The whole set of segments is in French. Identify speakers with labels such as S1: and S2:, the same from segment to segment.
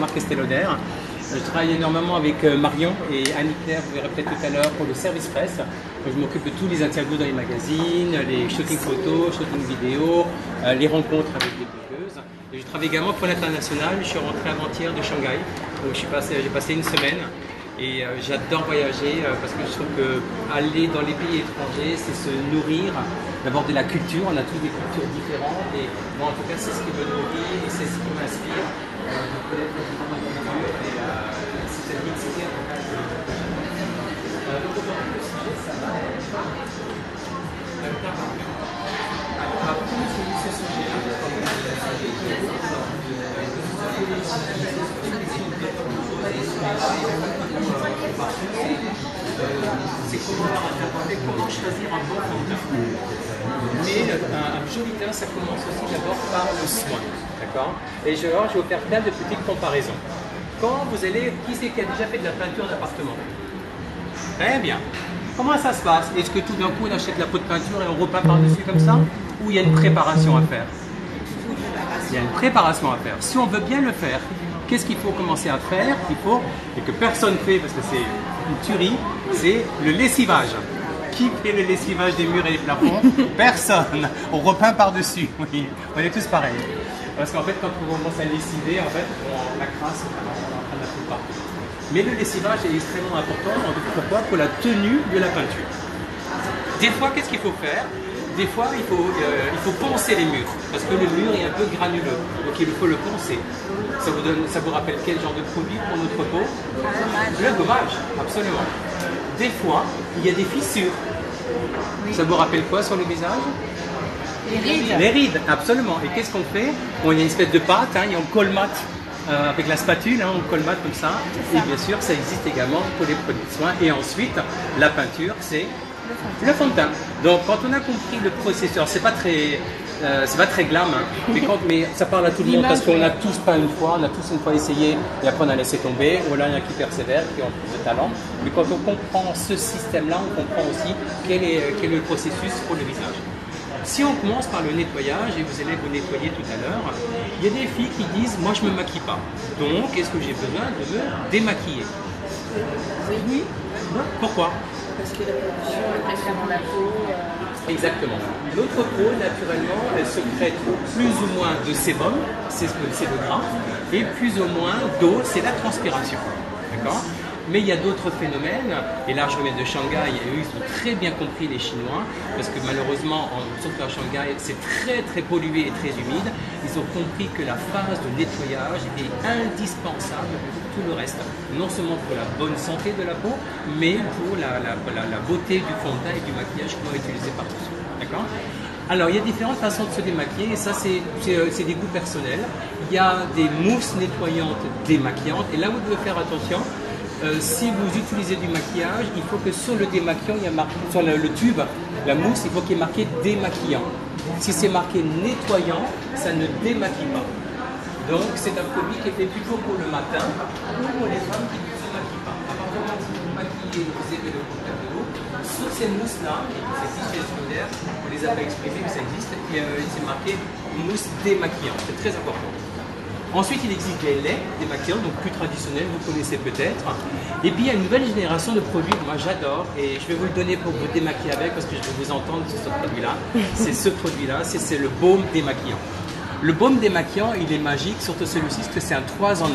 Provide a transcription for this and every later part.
S1: Marc Estelauder. Je travaille énormément avec Marion et Annie-Claire, vous verrez peut-être tout à l'heure, pour le service presse. Je m'occupe de tous les interviews dans les magazines, les shootings photos, shootings vidéo, les rencontres avec des blogueuses. Et je travaille également pour l'international. Je suis rentré avant-hier de Shanghai, où j'ai passé une semaine. Et j'adore voyager parce que je trouve qu'aller dans les pays étrangers, c'est se nourrir d'abord de la culture. On a tous des cultures différentes et moi en tout cas c'est ce qui me nourrit et c'est ce qui m'inspire de connaître différentes cultures et c'est cette mixité en tout cas. Donc aujourd'hui le sujet ça va être la peinture. Alors on va prendre ce sujet c'est comment choisir un bon fond de teint. Mais un joli teint, ça commence aussi d'abord par le soin. D'accord. Et je vais vous faire plein de petites comparaisons. Quand vous allez, qui c'est qui a déjà fait de la peinture d'appartement? Très bien. Comment ça se passe? Est-ce que tout d'un coup on achète la peau de peinture et on repeint par-dessus comme ça? Ou il y a une préparation à faire? Il y a une préparation à faire. Si on veut bien le faire, qu'est-ce qu'il faut commencer à faire? Il faut, et que personne ne fait parce que c'est une tuerie, c'est le lessivage. Qui fait le lessivage des murs et des plafonds? Personne. On repeint par-dessus. Oui, on est tous pareils. Parce qu'en fait, quand on commence à lessiver, en fait, la crasse, on est en train de la foutre partout. Mais le lessivage est extrêmement important. Pourquoi? Pour la tenue de la peinture. Des fois, qu'est-ce qu'il faut faire? Des fois, il faut poncer les murs, parce que le mur est un peu granuleux, donc il faut le poncer. Ça vous rappelle quel genre de produit pour notre peau? Le gommage, absolument. Des fois, il y a des fissures. Oui. Ça vous rappelle quoi sur le visage? Les rides. Les rides, absolument. Et qu'est-ce qu'on fait? Bon, il y a une espèce de pâte, hein, et on colmate avec la spatule, hein, on colmate comme ça. Et bien sûr, ça existe également pour les produits de soins. Et ensuite, la peinture, c'est le fond de teint. Donc quand on a compris le processus, c'est pas très glam, hein, mais ça parle à tout le monde parce qu'on a tous pas une fois, on a tous une fois essayé et après on a laissé tomber, ou là il y en a qui persévèrent, qui ont plus de talent. Mais quand on comprend ce système-là, on comprend aussi quel est le processus pour le visage. Si on commence par le nettoyage, et vous allez vous nettoyer tout à l'heure, il y a des filles qui disent « moi je me maquille pas, donc est-ce que j'ai besoin de me démaquiller ?» Oui. Non. Pourquoi?
S2: Parce que la pollution est présente dans la peau.
S1: Exactement. Notre peau, naturellement, elle secrète plus ou moins de sébum, c'est le gras, et plus ou moins d'eau, c'est la transpiration. D'accord? Mais il y a d'autres phénomènes, et là je reviens de Shanghai, et eux ils ont très bien compris les Chinois, parce que malheureusement, surtout à Shanghai, c'est très très pollué et très humide. Ils ont compris que la phase de nettoyage est indispensable pour tout le reste. Non seulement pour la bonne santé de la peau, mais pour la beauté du fond de teint et du maquillage qu'on va utiliser par tous. D'accord? Alors, il y a différentes façons de se démaquiller, et ça, c'est des goûts personnels. Il y a des mousses nettoyantes démaquillantes, et là, vous devez faire attention. Si vous utilisez du maquillage, il faut que sur le démaquillant, il y a marqué, sur le tube, la mousse, il faut qu'il y ait marqué démaquillant. Si c'est marqué nettoyant, ça ne démaquille pas. Donc, c'est un produit qui est fait plutôt pour le matin ou pour les femmes qui ne se maquillent pas. À partir du moment où vous maquillez, vous aimez le contact de l'eau, sur ces mousses-là, ça existe chez Estelauder, on les a pas exprimées, mais ça existe, et c'est marqué mousse démaquillant. C'est très important. Ensuite, il existe les laits démaquillants, donc plus traditionnels, vous connaissez peut-être. Et puis, il y a une nouvelle génération de produits que moi j'adore, et je vais vous le donner pour vous démaquiller avec, parce que je vais vous entendre sur ce produit-là. C'est ce produit-là, c'est le baume démaquillant. Le baume démaquillant, il est magique, surtout celui-ci, parce que c'est un 3 en 1.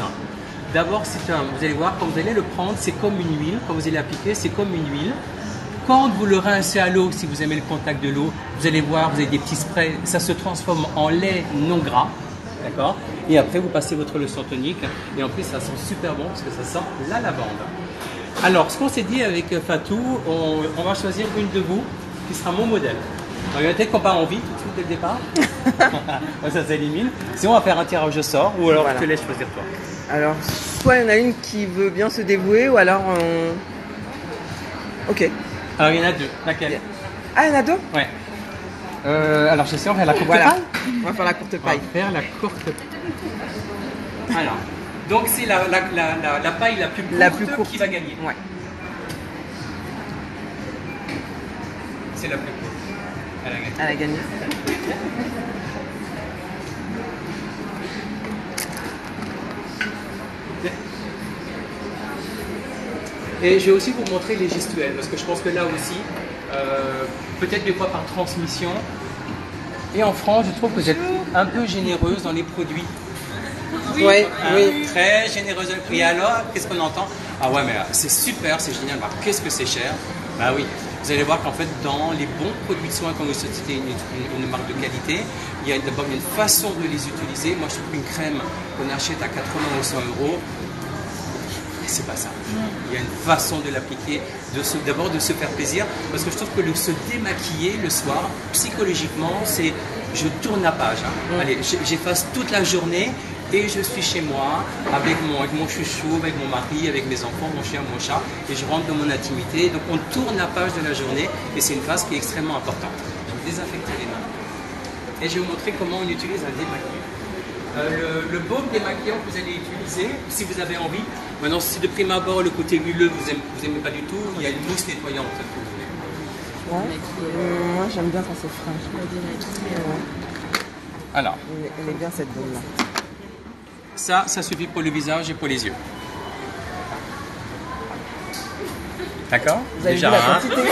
S1: D'abord, vous allez voir, quand vous allez le prendre, c'est comme une huile. Quand vous allez l'appliquer, c'est comme une huile. Quand vous le rincez à l'eau, si vous aimez le contact de l'eau, vous allez voir, vous avez des petits sprays, ça se transforme en lait non gras. D'accord? Et après, vous passez votre leçon tonique. Et en plus, ça sent super bon parce que ça sent la lavande. Alors, ce qu'on s'est dit avec Fatou, on va choisir une de vous qui sera mon modèle. Donc, il y a peut-être qu'on part en vie tout de suite dès le départ. Ça s'élimine. Sinon, on va faire un tirage au sort ou alors voilà. Je te laisse choisir toi.
S3: Alors, soit il y en a une qui veut bien se dévouer ou alors Ok.
S1: Alors, il y en a deux. Laquelle?
S3: Ah, il y en a deux?
S1: Ouais. Alors, je sais, on va faire la courte paille.
S3: On va faire la courte paille.
S1: On va faire la courte paille. Alors, donc c'est la paille la plus courte qui va gagner.
S3: Ouais.
S1: C'est la plus courte. Elle a gagné.
S3: Elle a gagné.
S1: Et je vais aussi vous montrer les gestuels, parce que je pense que là aussi, peut-être des fois par transmission. Et en France, je trouve que vous êtes un peu généreuse dans les produits.
S3: Oui,
S1: Hein,
S3: oui.
S1: très généreuse. Et alors, qu'est-ce qu'on entend? Ah ouais, mais c'est super, c'est génial. Bah, qu'est-ce que c'est cher? Bah oui. Vous allez voir qu'en fait, dans les bons produits de soins, quand vous sollicitez une marque de qualité, il y a d'abord une façon de les utiliser. Moi, je trouve qu'une crème qu'on achète à 80 ou 100 euros, c'est pas ça. Il y a une façon de l'appliquer, d'abord de se faire plaisir, parce que je trouve que se démaquiller le soir, psychologiquement, c'est je tourne la page. Hein. Allez, j'efface toute la journée et je suis chez moi avec mon chouchou, avec mon mari, avec mes enfants, mon chien, mon chat, et je rentre dans mon intimité. Donc on tourne la page de la journée et c'est une phase qui est extrêmement importante. Donc désinfecter les mains. Et je vais vous montrer comment on utilise un démaquillant. Le baume démaquillant que vous allez utiliser, si vous avez envie. Maintenant, si de prime abord le côté huileux vous aimez pas du tout, il y a une mousse nettoyante.
S3: Ouais. Moi, j'aime bien quand c'est frais. Ouais.
S1: Alors,
S3: Elle est bien cette baume-là.
S1: ça suffit pour le visage et pour les yeux. D'accord?
S3: Vous avez vu la quantité?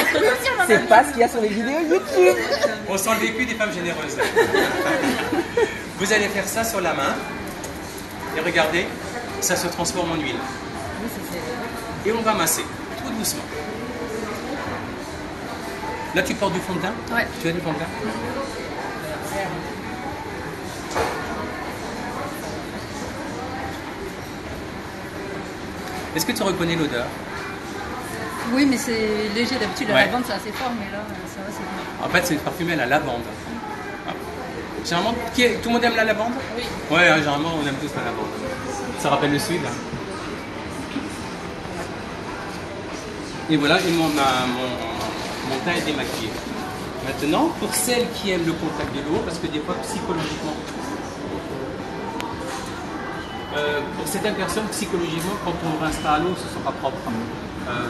S3: C'est pas ce qu'il y a sur les vidéos YouTube.
S1: On sent le vécu des femmes généreuses. Vous allez faire ça sur la main. Et regardez, ça se transforme en huile. Et on va masser, tout doucement. Là, tu portes du fond de teint?
S2: Ouais.
S1: Tu as du fond de teint? Est-ce que tu reconnais l'odeur?
S2: Oui, mais c'est léger. D'habitude, la
S1: Ouais.
S2: lavande, c'est assez fort, mais là, ça va, c'est bien.
S1: En fait, c'est une parfumée à la lavande. Ah. Généralement, tout le monde aime la lavande?
S2: Oui.
S1: Ouais, hein, généralement, on aime tous la lavande. Ça rappelle le sud. Hein. Et voilà, et mon teint est démaquillé. Maintenant, pour celles qui aiment le contact de l'eau, parce que des fois, psychologiquement, pour certaines personnes, psychologiquement, quand on rince pas à l'eau, ce ne sera pas propre.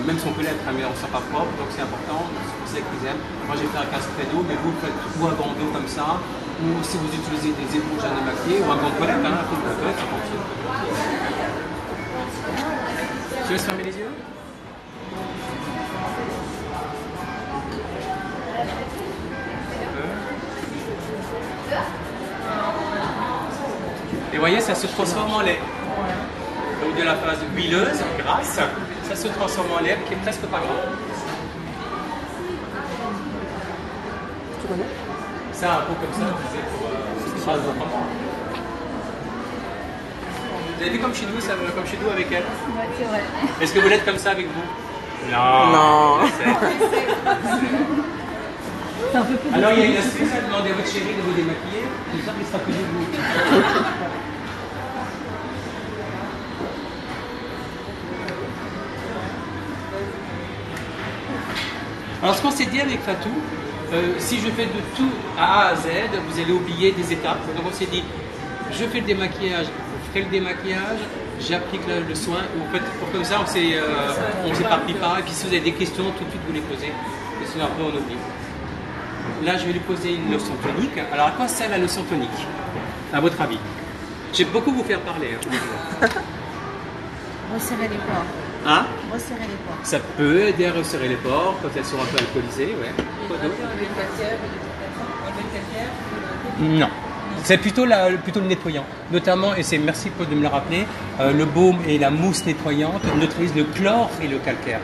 S1: Même si on peut l'être, mais on ne sera pas propre, donc c'est important, c'est pour ça qu'ils aiment. Moi j'ai fait un casse-trait d'eau, mais vous faites ou un gant d'eau comme ça, ou si vous utilisez des éponges à démaquiller, ou un gant de toilette, hein, un peu de toilette, ça fonctionne. Tu laisses fermer les yeux? Et vous voyez, ça se transforme en lait. Donc de la phase huileuse, grasse, ça se transforme en lait qui est presque pas gras.
S3: Tu connais?
S1: Ça, un peu comme ça, on disait pour phase d'enfant. Vous avez vu comme chez nous, comme chez nous avec elle?
S2: Ouais, c'est vrai.
S1: Est-ce que vous l'êtes comme ça avec vous? Non.
S3: Non.
S1: Je sais.
S2: C'est un peu plus.
S1: Alors il y a une astuce à demander à votre chérie de vous démaquiller, comme ça il sera plus de vous. Alors ce qu'on s'est dit avec Fatou, si je fais de tout à A à Z, vous allez oublier des étapes. Donc on s'est dit, je fais le démaquillage, vous ferez le démaquillage, j'applique le soin, vous faites pour comme ça on s'éparpille pas, et puis si vous avez des questions, tout de suite vous les posez, et sinon après on oublie. Là je vais lui poser une lotion tonique. Alors à quoi sert la lotion tonique, à votre avis? J'ai beaucoup vous faire parler. Hein.
S2: Resserrer les pores.
S1: Hein?
S2: Resserrer les pores.
S1: Ça peut aider à resserrer les pores quand elles sont un peu alcoolisées, ouais. Quoi d'autre? Non. C'est plutôt le nettoyant. Notamment, et c'est merci Paul de me le rappeler, le baume et la mousse nettoyante neutralisent le chlore et le calcaire.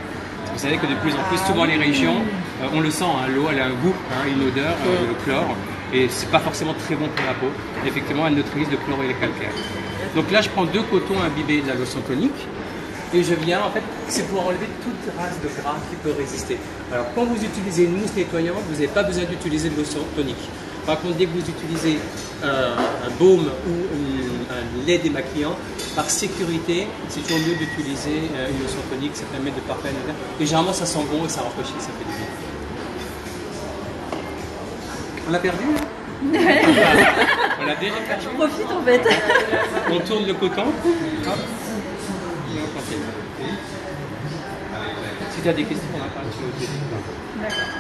S1: Vous savez que de plus en plus, souvent les régions, on le sent, hein, l'eau elle a un goût, hein, une odeur, le chlore, et c'est pas forcément très bon pour la peau. Effectivement, elle neutralise le chlore et le calcaire. Donc là, je prends 2 cotons imbibés de la lotion tonique. Et je viens, en fait, c'est pour enlever toute race de gras qui peut résister. Alors, quand vous utilisez une mousse nettoyante, vous n'avez pas besoin d'utiliser de lotion tonique. Par contre, dès que vous utilisez un baume ou un lait démaquillant, par sécurité, c'est toujours mieux d'utiliser une lotion tonique, ça permet de parfaire l'odeur. Et généralement, ça sent bon et ça rafraîchit, ça fait du bien. On l'a perdu là? On l'a déjà perdu.
S2: Je profite en fait.
S1: On tourne le coton. Hop. Si tu as des questions, on a pas de téléphone.
S2: D'accord.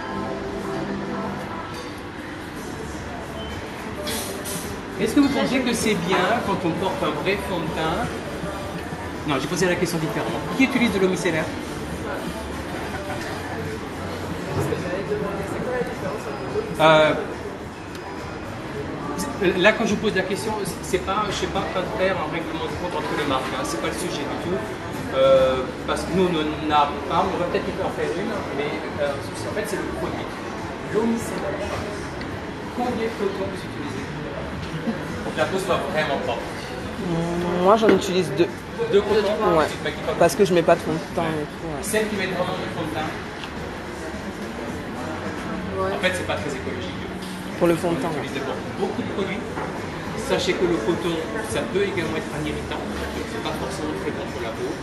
S1: Est-ce que vous pensez que c'est bien quand on porte un vrai fond de teint? Non, j'ai posé la question différemment. Qui utilise de l'eau micellaire? Là, quand je vous pose la question, c'est pas, je ne sais pas faire un règlement de compte entre les marques, hein, c'est pas le sujet du tout. Parce que nous, on n'a pas, on va peut-être en faire une, mais en fait, c'est le produit. L'eau micellaire, combien de coton vous utilisez pour que la peau soit vraiment propre?
S3: Moi, j'en utilise 2.
S1: 2 cotons?
S3: Ouais. Parce que je mets pas de fond de teint et tout. Ouais.
S1: Celle qui met vraiment du fond de teint. En fait, c'est pas très écologique.
S3: Pour le fond de teint.
S1: On utilise beaucoup de produits. Sachez que le coton, ça peut également être un irritant. C'est pas forcément très bon pour la peau.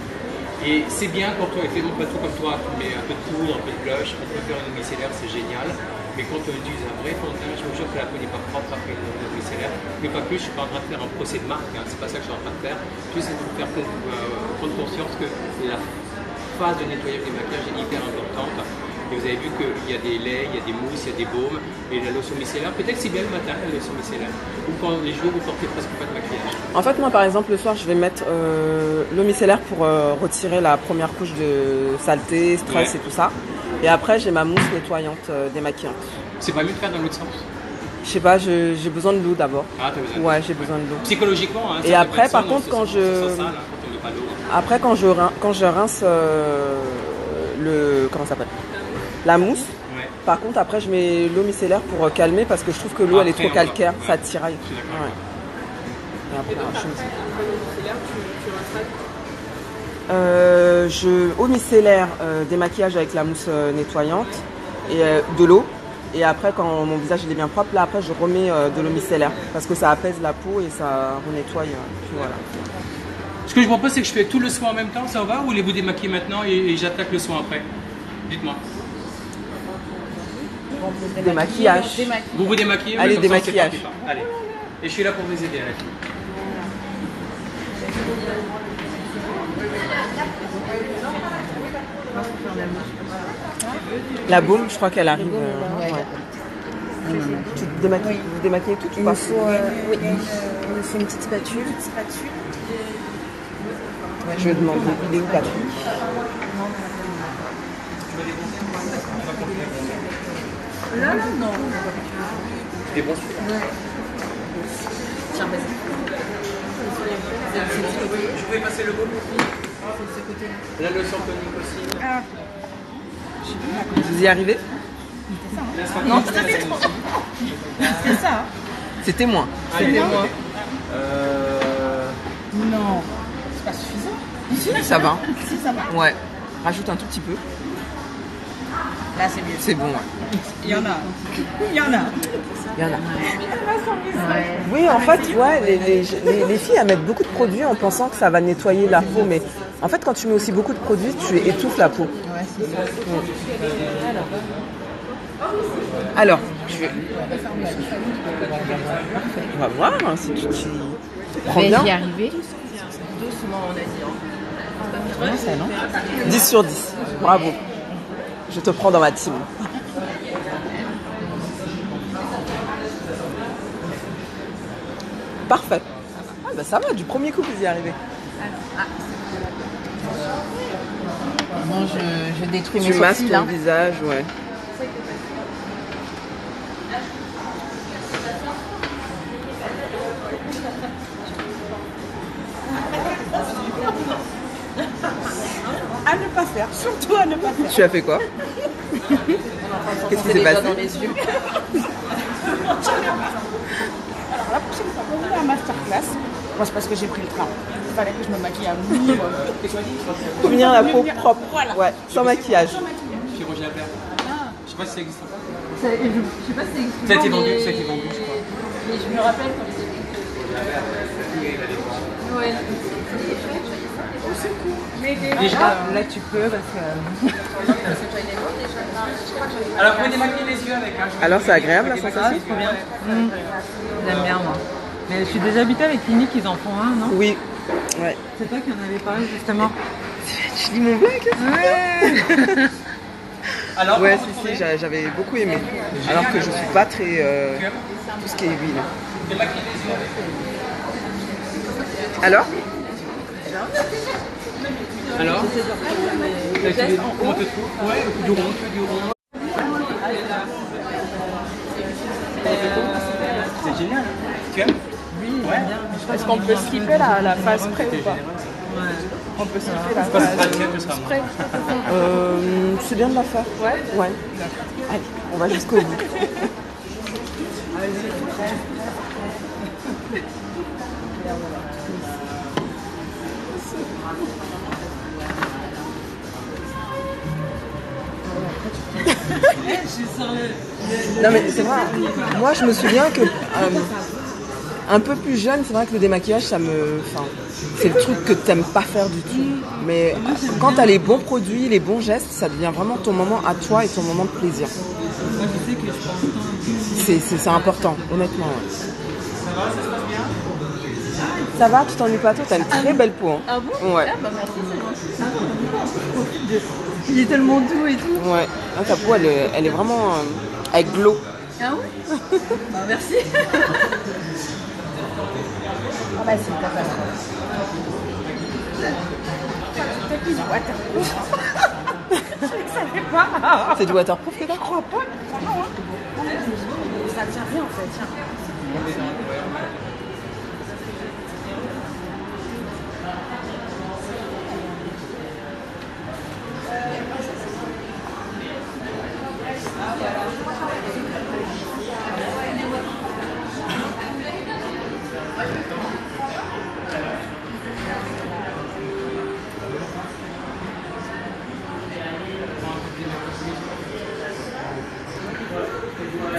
S1: Et c'est bien quand on fait pas tout comme toi, tu mets un peu de poudre, un peu de blush, on peut faire une eau micellaire, c'est génial. Mais quand on utilise un vrai fond de teint, je vous jure que la peau n'est pas propre après une eau micellaire. Mais pas plus, je suis pas en train de faire un procès de marque, hein. C'est pas ça que je suis en train de faire. Juste c'est pour faire prendre conscience que la phase de nettoyage des maquillages est hyper importante. Et vous avez vu qu'il y a des laits, il y a des mousses, il y a des baumes. Et la lotion micellaire, peut-être c'est bien le matin la lotion micellaire. Ou quand les jours vous portez presque pas de maquillage.
S3: En fait, moi par exemple, le soir, je vais mettre l'eau micellaire pour retirer la première couche de saleté, stress et tout ça. Et après, j'ai ma mousse nettoyante démaquillante.
S1: C'est pas mieux de faire dans l'autre sens?
S3: Je sais pas, j'ai besoin de l'eau d'abord.
S1: Ah, t'as besoin de l'eau.
S3: Ouais, j'ai besoin de l'eau.
S1: Psychologiquement, hein,
S3: et après, par contre, quand je rince le... Comment ça s'appelle? La mousse.
S1: Ouais.
S3: Par contre, après, je mets l'eau micellaire pour calmer parce que je trouve que l'eau, elle est trop calcaire, ça tiraille. Ouais. Et après, eau micellaire, démaquillage avec la mousse nettoyante et de l'eau. Et après, quand mon visage il est bien propre, là après, je remets de l'eau micellaire parce que ça apaise la peau et ça renettoie. Puis voilà.
S1: Ce que je propose, c'est que je fais tout le soin en même temps, ça va? Ou voulez-vous démaquiller maintenant et j'attaque le soin après? Dites-moi.
S3: Démaquillage.
S1: Vous vous démaquillez?
S3: Allez,
S1: oui,
S3: démaquillage.
S1: Allez. Et je suis là pour vous aider, Alec.
S3: La baume, je crois qu'elle arrive. Ouais. Tu te démaquilles, vous démaquillez tout ou pas?
S2: Oui, il me faut une petite spatule.
S3: Je vais demander, il est où Patrick?
S2: Là, non.
S1: C'est bon?
S2: Tiens, vas-y.
S1: Je pouvais passer le baume? La lotion tonique aussi.
S2: Ah.
S3: Vous y arrivez?
S2: Non, c'était trop. C'est ça.
S3: C'était moins.
S1: C'était moi.
S2: Non, c'est pas suffisant.
S3: Si, ça va.
S2: Si, ça va.
S3: Ouais. Rajoute un tout petit peu.
S2: Là, c'est mieux.
S3: C'est bon, ouais.
S2: Il y en a. Il y en a.
S3: Il y en a. Oui, en fait, ouais, les filles, elles mettent beaucoup de produits en pensant que ça va nettoyer la peau. Mais en fait, quand tu mets aussi beaucoup de produits, tu étouffes la peau.
S2: Ouais, c'est ça.
S3: Alors, on va voir hein, si tu prends bien.
S2: J'y arriver. Doucement, on a dit. Ouais, ça, non?
S3: 10 sur 10. Bravo. Je te prends dans ma team. Parfait. Ah bah ça va, du premier coup vous y arrivez.
S2: Bon, je détruis mes
S3: Tu masques
S2: sourcils
S3: ton
S2: là.
S3: visage, ouais.
S2: À ne pas faire, surtout à ne pas faire.
S3: Tu as fait quoi? Qu'est-ce qui s'est passé?
S2: Dans les yeux.
S4: Alors la prochaine fois qu'on va à masterclass, moi c'est parce que j'ai pris le train. Il fallait que je me maquille à minimum.
S3: Pour venir la peau
S4: Venir-
S3: propre,
S4: voilà.
S3: ouais, sans maquillage.
S1: Chirurgie à faire. Je sais pas si ça existe encore.
S2: Je sais pas si c'est
S1: Ça a été vendu, ça a été vendu, je crois.
S2: Mais je me rappelle quand j'étais. Ouais.
S1: Déjà,
S4: Là tu peux parce que...
S1: alors vous pouvez démaquiller les yeux avec un.
S3: Alors c'est agréable la sensation?
S5: Trop bien. J'aime bien moi. Mais je suis déjà habituée avec Clinique, ils en font un, non?
S3: Oui. Ouais.
S5: C'est toi qui en avais parlé justement.
S3: Tu lis mon blague?
S5: Ouais.
S1: Alors,
S3: Ouais,
S1: comment vous
S3: si,
S1: trouvez?
S3: j'avais beaucoup aimé. Alors que je suis pas très... tout ce qui est huile.
S1: Démaquiller les yeux avec.
S3: Alors?
S1: Alors on te trouve? Ouais, du rond. génial. Tu aimes?
S5: Oui,
S1: Ouais.
S5: j'aime bien.
S4: Est-ce qu'on peut skipper la phase pré ou pas?
S5: Ouais.
S4: On peut skipper la
S1: Pas
S4: phase
S1: de sera
S4: pré.
S3: C'est bien de la faire.
S4: Ouais.
S3: Ouais. Allez, on va jusqu'au bout. Non mais c'est vrai, moi je me souviens que un peu plus jeune, c'est vrai que le démaquillage, c'est le truc que t'aimes pas faire du tout. Mais quand t'as les bons produits, les bons gestes, ça devient vraiment ton moment à toi et ton moment de plaisir.
S5: Moi, je sais que je pense
S3: C'est important, honnêtement. Ouais.
S1: Ça va, ça se passe bien?
S3: Ça va, tu t'ennuies pas trop, t'as une très belle peau. Hein.
S2: Ah bon?
S3: Ouais.
S2: Ah bah merci, c'est gentil.
S5: il est tellement doux et tout.
S3: Ouais. Là, ta peau, elle est vraiment avec glow.
S2: Ah oui? Bah merci.
S4: Ah bah c'est pas grave. Peut-être qu'ils ont waterproof. Je savais pas.
S3: C'est du waterproof que t'as?
S4: Je crois pas. Non, hein. Ça tient bien en fait. Tiens.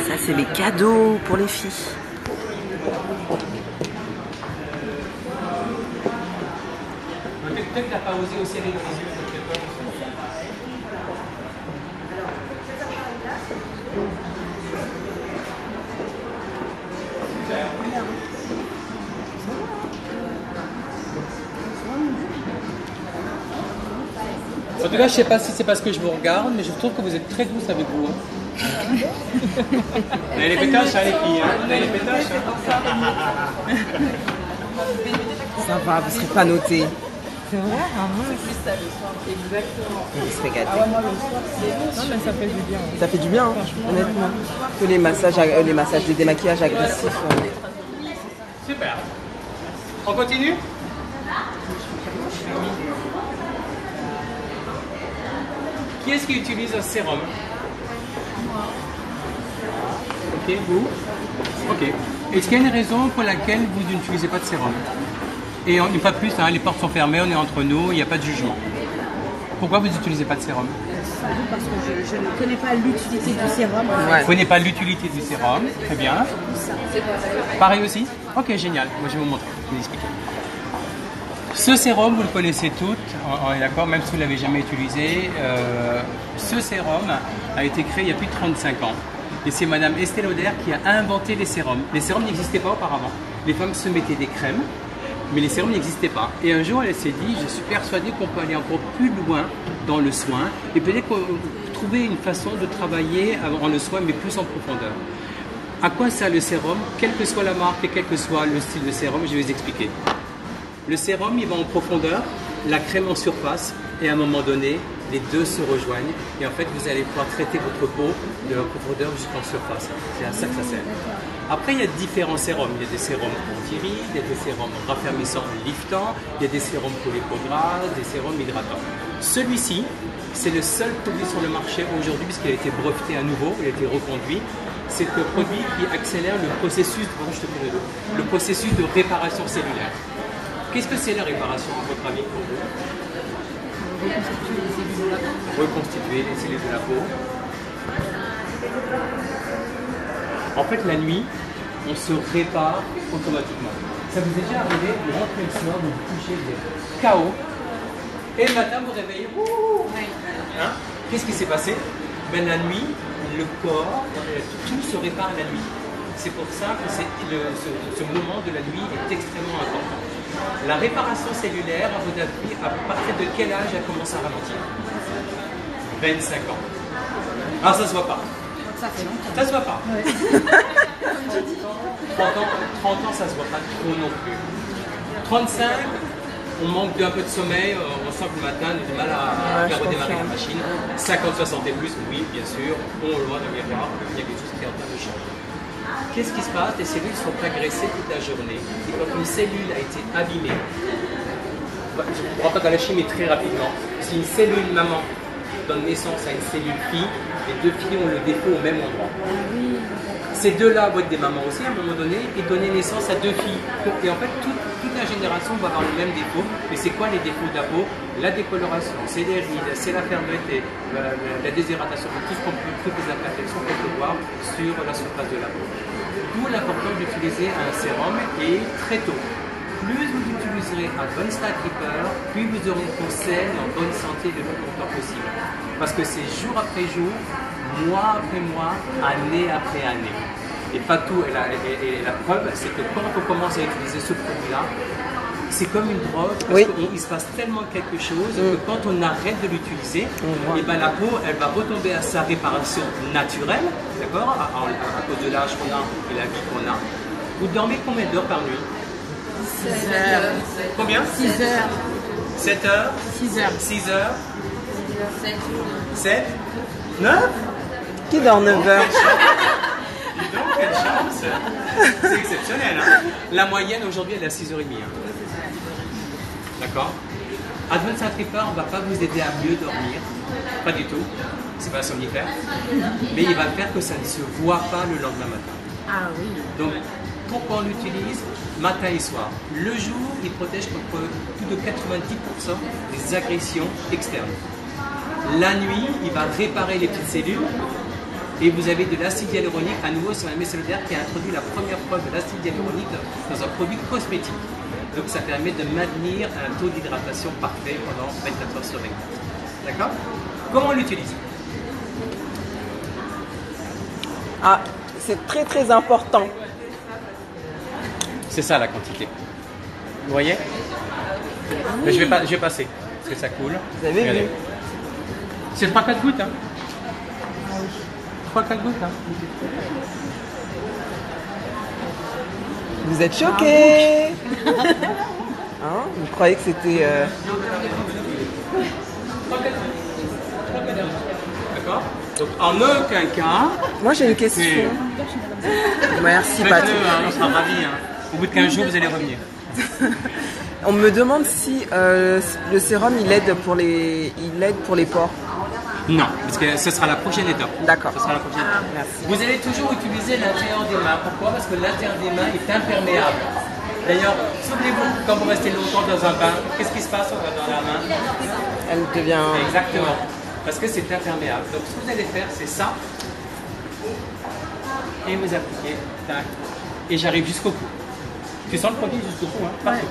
S3: Ça, c'est les cadeaux pour les filles.
S1: Peut-être que t'as pas osé aussi aller dans les yeux. Donc t'as peur. En tout cas, je sais pas si c'est parce que je vous regarde, mais je trouve que vous êtes très douce avec vous. Hein. Vous avez les pétaches, hein, les filles. Hein. Vous avez les pétaches. Hein.
S3: Ça va, vous serez pas notés.
S5: C'est vrai,
S3: On se fait gâter.
S5: non, mais ça fait du bien.
S3: Ça fait du bien, hein, honnêtement. Que les massages, les démaquillages agressifs.
S1: Super. On continue? Qui est-ce qui utilise un sérum? Ok, vous? Ok. Est-ce qu'il y a une raison pour laquelle vous n'utilisez pas de sérum? Et une fois de plus, hein, les portes sont fermées, on est entre nous, il n'y a pas de jugement. Pourquoi vous n'utilisez pas de sérum?
S4: Sans doute parce que je ne connais pas l'utilité du sérum.
S3: Ouais.
S1: Vous ne connaissez pas l'utilité du sérum, très bien. Pareil aussi? Ok, génial. Moi, je vais vous montrer, je vais vous expliquer. Ce sérum, vous le connaissez toutes, on est d'accord, même si vous ne l'avez jamais utilisé. Ce sérum a été créé il y a plus de 35 ans. Et c'est Madame Estée Lauder qui a inventé les sérums. Les sérums n'existaient pas auparavant. Les femmes se mettaient des crèmes, mais les sérums n'existaient pas. Et un jour, elle s'est dit, je suis persuadée qu'on peut aller encore plus loin dans le soin et peut-être trouver une façon de travailler en le soin, mais plus en profondeur. À quoi sert le sérum? Quelle que soit la marque et quel que soit le style de sérum, je vais vous expliquer. Le sérum, il va en profondeur, la crème en surface, et à un moment donné, les deux se rejoignent. Et en fait, vous allez pouvoir traiter votre peau de la profondeur jusqu'en surface. C'est à ça que ça sert. Après, il y a différents sérums. Il y a des sérums anti-rides, il y a des sérums raffermissants liftants, il y a des sérums pour les peaux grasses, des sérums hydratants. Celui-ci, c'est le seul produit sur le marché aujourd'hui, puisqu'il a été breveté à nouveau, il a été reconduit. C'est un produit qui accélère le processus, le processus de réparation cellulaire. Qu'est-ce que c'est la réparation, à votre avis, pour vous? Reconstituer les cellules de la peau. En fait, la nuit, on se répare automatiquement. Ça vous est déjà arrivé de rentrer le soir, de vous coucher, de KO, et le matin, vous réveillez. Hein? Qu'est-ce qui s'est passé? Ben, la nuit, le corps, tout se répare la nuit. C'est pour ça que ce moment de la nuit est extrêmement important. La réparation cellulaire, à votre avis, à partir de quel âge elle commence à ralentir? 25 ans. Alors ça se voit pas.
S4: Ça fait longtemps.
S1: Ça se voit pas. Ouais. 30 ans, ça se voit pas trop non plus. 35, on manque d'un peu de sommeil, on sent que le matin, on a du mal à faire redémarrer la machine. 50, 60 et plus, oui, bien sûr, on le voit dans le miroir, il y a quelque chose qui est en train de changer. qu'est-ce qui se passe? Les cellules sont agressées toute la journée. Et quand une cellule a été abîmée, je rentre dans la chimie très rapidement. Si une cellule maman donne naissance à une cellule fille, les deux filles ont le défaut au même endroit. Ces deux-là vont être des mamans aussi à un moment donné et donner naissance à deux filles. Et en fait, toute la génération va avoir le même défaut. Mais c'est quoi les défauts de la peau? La décoloration, c'est les rides, c'est la fermeté, la déshydratation, toutes les imperfections qu'on peut voir sur la surface de la peau. D'où l'importance d'utiliser un sérum et très tôt. Plus vous utiliserez Advanced Night Repair, plus vous aurez vos selles en bonne santé le plus longtemps possible. Parce que c'est jour après jour, mois après mois, année après année. Et Fatou, et la preuve, c'est que quand on commence à utiliser ce produit-là, c'est comme une drogue, parce qu'il se passe tellement quelque chose que quand on arrête de l'utiliser, et ben la peau, elle va retomber à sa réparation naturelle, d'accord, à cause de l'âge qu'on a et la vie qu'on a. Vous dormez combien d'heures par nuit?
S4: 6 heures.
S1: Combien?
S4: 6 heures.
S1: 7 heures?
S4: 6 heures.
S1: 6 heures? 7? 9?
S3: Qui dort 9 heures?
S1: Dis donc, quelle chance! C'est exceptionnel, hein? La moyenne aujourd'hui, elle est à 6h30. Hein. D'accord? Advanced Night Repair ne va pas vous aider à mieux dormir. Pas du tout. C'est pas un somnifère. Mais il va faire que ça ne se voit pas le lendemain matin.
S4: Ah oui.
S1: Donc, pourquoi on l'utilise matin et soir? Le jour, il protège contre plus de 90% des agressions externes. La nuit, il va réparer les petites cellules. Et vous avez de l'acide hyaluronique, à nouveau sur la Mesolder qui a introduit la première preuve de l'acide hyaluronique dans un produit cosmétique. Donc ça permet de maintenir un taux d'hydratation parfait pendant 24 heures sur 24. D'accord? Comment on l'utilise?
S3: Ah, c'est très très important.
S1: C'est ça la quantité. Vous voyez? Mais je vais passer, parce que ça coule.
S3: Vous avez
S1: Regardez.
S3: vu?
S1: C'est 3-4 gouttes, hein? 3-4 gouttes, hein?
S3: Vous êtes choqués? Hein? Vous croyez que c'était...
S1: D'accord? Donc en aucun cas...
S3: Moi j'ai une question. Merci Pat.
S1: Faites-le, hein, on sera ravis. Hein. Au bout de 15 jours, vous allez revenir.
S3: On me demande si le sérum il aide pour les pores.
S1: Non, parce que ce sera la prochaine étape.
S3: D'accord.
S1: Ce sera la prochaine étape.
S3: Merci.
S1: Vous allez toujours utiliser l'intérieur des mains. Pourquoi? Parce que l'intérieur des mains est imperméable. D'ailleurs, souvenez-vous, quand vous restez longtemps dans un bain, qu'est-ce qui se passe dans la main?
S3: Elle devient...
S1: Exactement. Parce que c'est imperméable. Donc ce que vous allez faire, c'est ça. Et vous appliquez. Tac. Et j'arrive jusqu'au cou. Tu sens le produit jusqu'au cou, hein? Partout.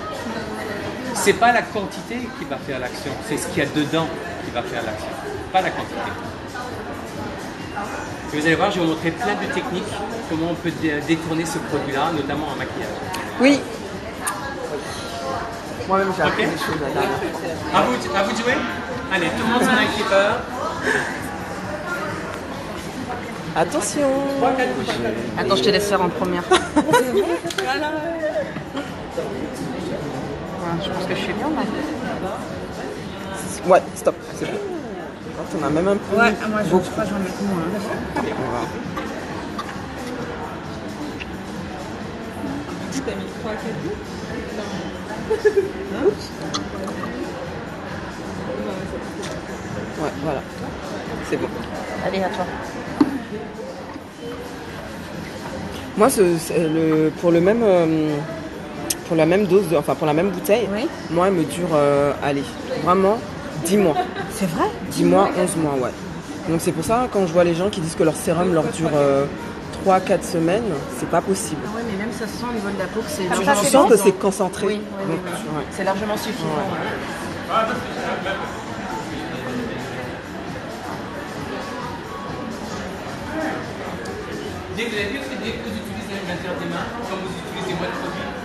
S1: C'est pas la quantité qui va faire l'action, c'est ce qu'il y a dedans qui va faire l'action, pas la quantité. Et vous allez voir, je vais vous montrer plein de techniques, comment on peut détourner ce produit-là, notamment en maquillage.
S3: Oui. Moi-même j'ai appris
S1: Ok.
S3: des choses la dernière fois.
S1: À vous de jouer? Allez, tout le monde son équipeur.
S3: Attention.
S1: 3-4 couches.
S2: Attends, je te laisse faire en première. Je pense que je suis bien là.
S3: Ouais, stop, c'est bon. On a même un peu...
S4: Ouais, moi je crois que j'en mets moins.
S5: T'as mis 3-4 gouttes?
S3: Ouais, voilà. C'est bon.
S2: Allez, à toi.
S3: Moi, pour le même... pour la même dose, enfin pour la même bouteille,
S2: Oui.
S3: moi elle me dure, allez, vraiment 10 mois.
S2: C'est vrai?
S3: 10 mois, 11 mois, ouais. Donc c'est pour ça, quand je vois les gens qui disent que leur sérum leur dure 3-4 semaines, c'est pas possible.
S2: Ah ouais, mais même ça se sent au niveau de la peau que c'est...
S3: Tu
S2: largement
S3: sens que
S2: suffisant.
S3: c'est concentré.
S2: Oui, oui,
S3: Donc,
S2: oui.
S3: ouais.
S2: C'est largement suffisant.
S3: Ouais.
S1: Dès que vous avez vu que dès que vous utilisez l'intérieur des mains, quand vous utilisez moins de produits,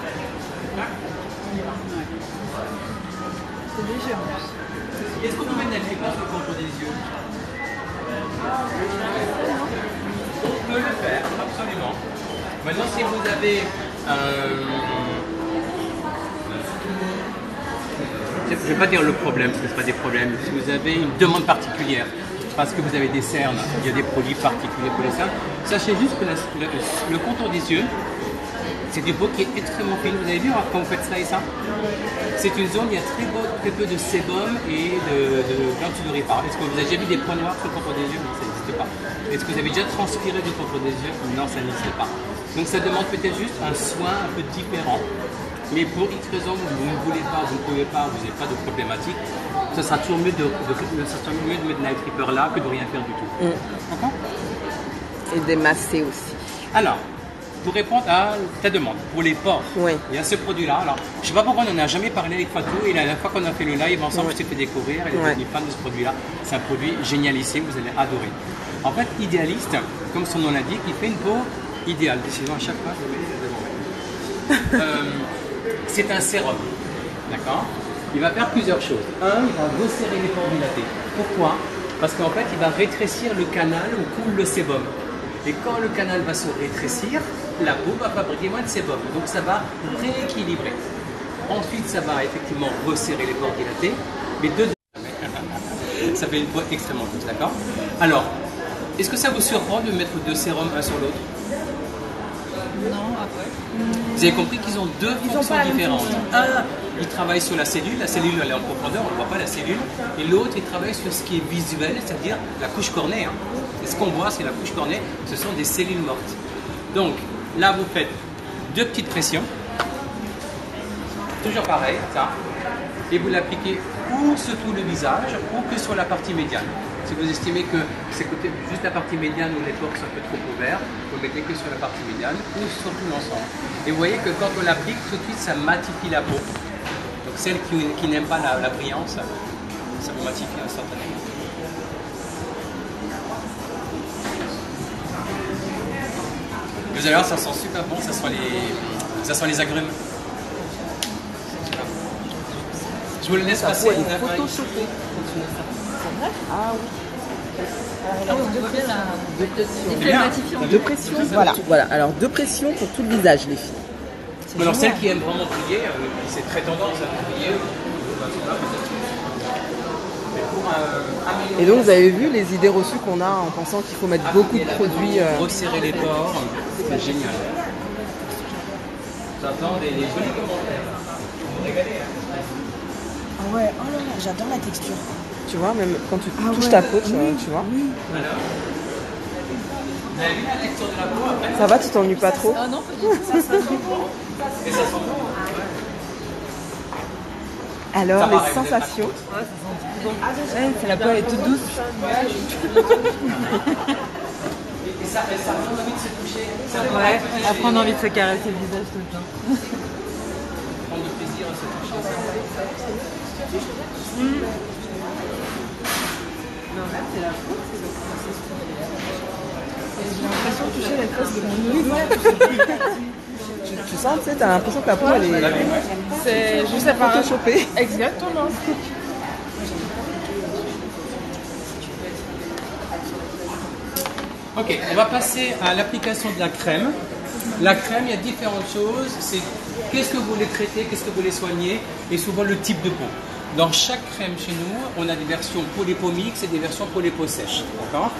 S5: C'est léger en plus.
S1: est-ce qu'on vous met de la fréquence sur le contour des yeux? On peut le faire, absolument. Maintenant, si vous avez je ne vais pas dire le problème, parce que ce n'est pas des problèmes. Si vous avez une demande particulière parce que vous avez des cernes, il y a des produits particuliers pour les cernes. Sachez juste que le contour des yeux, c'est du peau qui est extrêmement fine. Vous avez vu quand vous faites ça et ça? C'est une zone où il y a très peu de sébum et de glandules de répar. Est-ce que vous avez déjà vu des points noirs sur le contour des yeux? Non, ça n'existe pas. Est-ce que vous avez déjà transpiré du contour des yeux? Non, ça n'existe pas. Donc ça demande peut-être juste un soin un peu différent. Mais pour X raison, vous ne voulez pas, vous ne pouvez pas, vous n'avez pas de problématique, ce sera toujours mieux de mettre Night Reaper là que de rien faire du tout. D'accord?
S3: Et démasser aussi.
S1: Alors, pour répondre à ta demande, pour les pores, il y a ce produit-là. Alors, je ne sais pas pourquoi on n'en a jamais parlé avec Fatou, et la dernière fois qu'on a fait le live ensemble, je t'ai fait découvrir, elle est devenue fan de ce produit-là. C'est un produit génialissime, vous allez adorer. En fait, Idéaliste, comme son nom l'indique, il fait une peau idéale. Décidément, à chaque fois, je vais c'est un sérum, d'accord? Il va faire plusieurs choses. Un, il va resserrer les pores dilatés. Pourquoi? Parce qu'en fait, il va rétrécir le canal où coule le sébum. Et quand le canal va se rétrécir, la peau va fabriquer moins de sébum. Donc ça va rééquilibrer. Ensuite, ça va effectivement resserrer les pores dilatés. Mais ça fait une peau extrêmement douce, d'accord? Alors, est-ce que ça vous surprend de mettre deux sérums un sur l'autre?
S2: Non, après.
S1: Vous avez compris qu'ils ont deux fonctions différentes. Un, il travaille sur la cellule elle est en profondeur, on ne voit pas la cellule. Et l'autre, il travaille sur ce qui est visuel, c'est-à-dire la couche cornée. Et ce qu'on voit, c'est la couche cornée, ce sont des cellules mortes. Donc, là, vous faites deux petites pressions. Toujours pareil, ça. Et vous l'appliquez ou sur tout le visage, ou que sur la partie médiane. Si vous estimez que c'est juste la partie médiane où les pores sont un peu trop ouverts, vous ne mettez que sur la partie médiane ou sur tout l'ensemble. Et vous voyez que quand on l'applique, tout de suite, ça matifie la peau. Donc celle qui n'aime pas la brillance, ça vous matifie instantanément. Vous allez voir, ça sent super bon, ça sent les agrumes. Je vous le laisse passer.
S3: Photoshopé. Ah oui. Deux pressions. Voilà. Alors deux pressions pour tout le visage, les filles.
S1: Alors celles qui aiment vraiment briller, c'est très tendance à briller.
S3: Et donc vous avez vu les idées reçues qu'on a en pensant qu'il faut mettre beaucoup de produits.
S1: Resserrer les pores, c'est génial. J'entends des jolis commentaires. Vous régalez.
S4: Ah ouais, oh là là, j'adore la texture.
S3: Tu vois, même quand tu touches ta peau, tu vois.
S1: Alors, vous avez vu la texture de la peau après?
S3: Ça va, tu t'ennuies pas trop?
S2: Ah non, pas du tout, ça sent bon.
S1: Et ça sent bon.
S3: Alors, les sensations.
S5: Ouais, ça sent bon. La peau elle est toute douce.
S1: Et ça donne envie de se toucher.
S5: Ouais, après on a envie de se caresser le visage tout le temps.
S1: Prendre du plaisir à se toucher.
S5: Non, là c'est la peau,
S4: J'ai l'impression de toucher la face de
S3: Tu sens, tu sais, t'as l'impression que la peau, elle est
S4: C'est juste à part.
S3: photoshopée.
S4: Exactement.
S1: Ok, on va passer à l'application de la crème. La crème, il y a différentes choses. C'est qu'est-ce que vous voulez traiter, qu'est-ce que vous voulez soigner, et souvent le type de peau. Dans chaque crème chez nous, on a des versions pour les peaux mixtes et des versions pour les peaux sèches. D'accord ?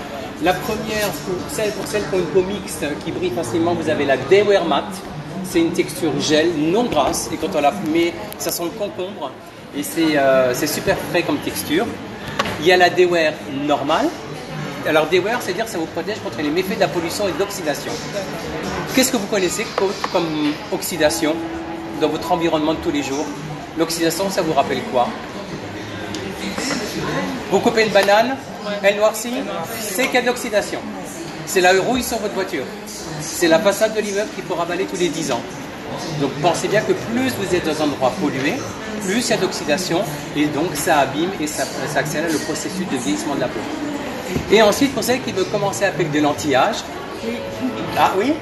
S1: La première, pour celles qui ont une peau mixte qui brille facilement, vous avez la Daywear Matte. C'est une texture gel non grasse, et quand on la met, ça sent le concombre, et c'est super frais comme texture. Il y a la Daywear normale. Alors Daywear, c'est-à-dire que ça vous protège contre les méfaits de la pollution et de l'oxydation. Qu'est-ce que vous connaissez comme oxydation dans votre environnement de tous les jours? L'oxydation, ça vous rappelle quoi? Vous coupez une banane, elle noircit, c'est qu'il y a de l'oxydation. C'est la rouille sur votre voiture. C'est la façade de l'immeuble qu'il faut ravaler tous les 10 ans. Donc pensez bien que plus vous êtes dans un endroit pollué, plus il y a d'oxydation, et donc ça abîme et ça accélère le processus de vieillissement de la peau. Et ensuite, pour celles qui veulent commencer avec de l'anti-âge, ah oui,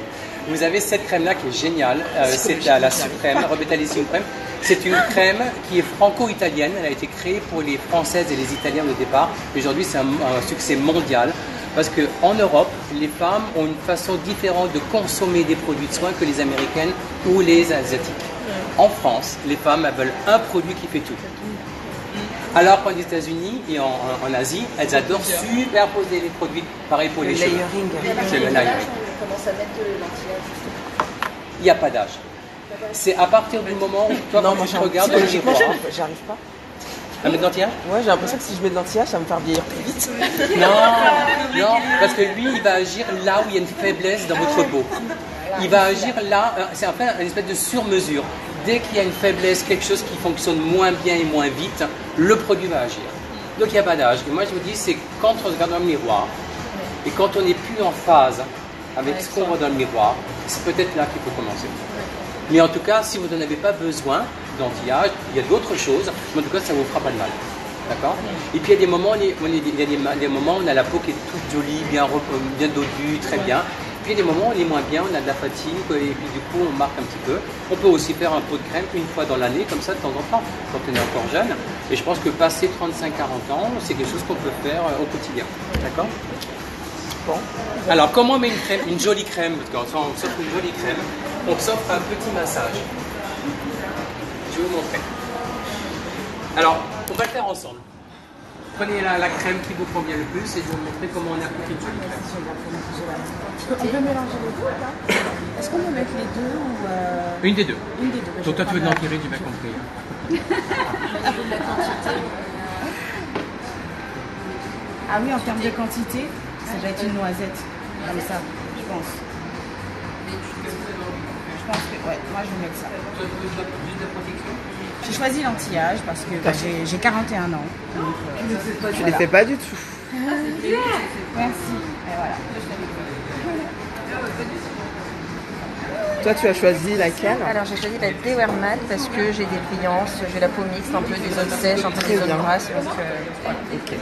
S1: vous avez cette crème-là qui est géniale, c'est la Suprême, Revitali Suprême. C'est une crème qui est franco-italienne, elle a été créée pour les Françaises et les Italiens au départ. Aujourd'hui, c'est un succès mondial parce qu'en Europe, les femmes ont une façon différente de consommer des produits de soins que les Américaines ou les Asiatiques. En France, les femmes elles veulent un produit qui fait tout. Alors qu'aux États-Unis et en Asie, elles adorent superposer les produits. Pareil pour les cheveux. C'est le layering.
S2: On commence à mettre de l'anti-âge, justement.
S1: Il n'y a pas d'âge. C'est à partir du moment où toi, quand tu te regardes dans le miroir,
S3: J'arrive pas.
S1: à mettre de l'anti-âge.
S3: Ouais, j'ai l'impression que si je mets de l'anti-âge, ça va me faire vieillir plus vite.
S1: Non, parce que lui, il va agir là où il y a une faiblesse dans votre peau. Il va agir là, c'est un peu une espèce de sur-mesure. Dès qu'il y a une faiblesse, quelque chose qui fonctionne moins bien et moins vite, le produit va agir. Donc il n'y a pas d'âge. Et moi je vous dis, c'est quand on regarde dans le miroir et quand on n'est plus en phase avec ce qu'on voit dans le miroir, c'est peut-être là qu'il faut commencer. Mais en tout cas, si vous n'en avez pas besoin d'anti-âge, il y a d'autres choses, mais en tout cas ça ne vous fera pas de mal. D'accord. Et puis il y a des moments, il y a des moments où on a la peau qui est toute jolie, bien dodue, très bien. Puis il y a des moments où on est moins bien, on a de la fatigue, et puis du coup on marque un petit peu. On peut aussi faire un pot de crème une fois dans l'année, comme ça de temps en temps, quand on est encore jeune. Et je pense que passer 35-40 ans, c'est quelque chose qu'on peut faire au quotidien. D'accord. Bon. Alors comment on met une crème, une jolie crème, parce qu'on s'offre une jolie crème, on s'offre un petit massage. Je vais vous montrer. Alors, on va le faire ensemble. Prenez la crème qui vous convient le plus et je vais vous montrer comment on applique une jolie crème.
S4: On peut mélanger les deux ou pas? Est-ce qu'on peut mettre les deux ou
S1: Une des deux.
S4: Une des deux.
S1: Donc toi tu veux de l'empirer, tu m'as compris.
S4: Ah oui, en termes de quantité, ça doit être une noisette. Comme ça, je pense. Je pense que, ouais, moi je vais mettre ça. J'ai choisi l'anti-âge parce que j'ai 41 ans. Donc,
S3: Tu les fais pas du tout.
S4: Merci. Et voilà.
S3: Toi, tu as choisi laquelle?
S2: Alors j'ai choisi la Dewermal parce que j'ai des brillances, j'ai la peau mixte, un peu des zones sèches, un peu des zones grasses. Donc, voilà.
S3: Ok.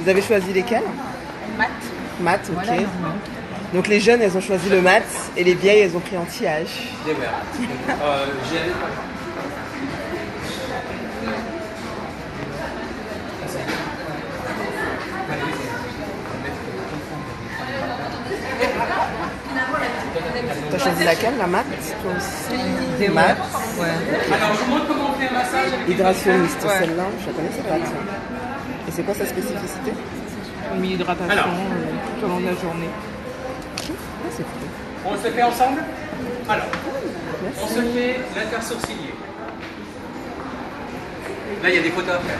S3: Vous avez choisi lesquelles?
S4: Mat.
S3: Mat, ok. Donc les jeunes, elles ont choisi le mat et les vieilles, elles ont pris anti-âge. T'as choisi laquelle? La mat? Toi aussi?
S5: Des
S3: mat.
S5: Ouais.
S1: Alors je vous montre comment on fait un massage avec
S3: Hydrationiste, celle-là, je la connaissais pas. Ça. Et c'est quoi sa spécificité?
S5: Une hydratation
S1: Alors.
S5: tout au long de la journée.
S3: Ah, c'est fou.
S1: On se fait ensemble. Alors, on se fait l'intersourcilier. Là, il y a des photos à faire.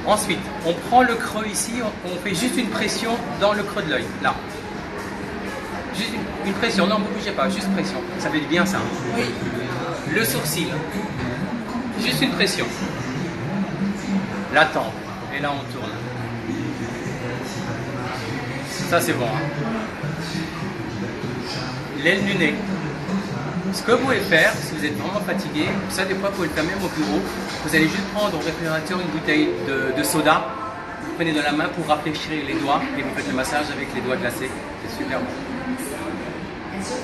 S1: Ensuite, on prend le creux ici, on fait juste une pression dans le creux de l'œil, là. Juste une pression, non, ne bougez pas, juste pression. Ça fait du bien ça. Oui. Le sourcil, juste une pression. La tempe, et là on tourne. Ça c'est bon. L'aile du nez. Ce que vous pouvez faire, si vous êtes vraiment fatigué, ça des fois vous pouvez le faire même au bureau, vous allez juste prendre au réfrigérateur une bouteille de soda, vous prenez dans la main pour rafraîchir les doigts et vous faites le massage avec les doigts glacés, c'est super bon.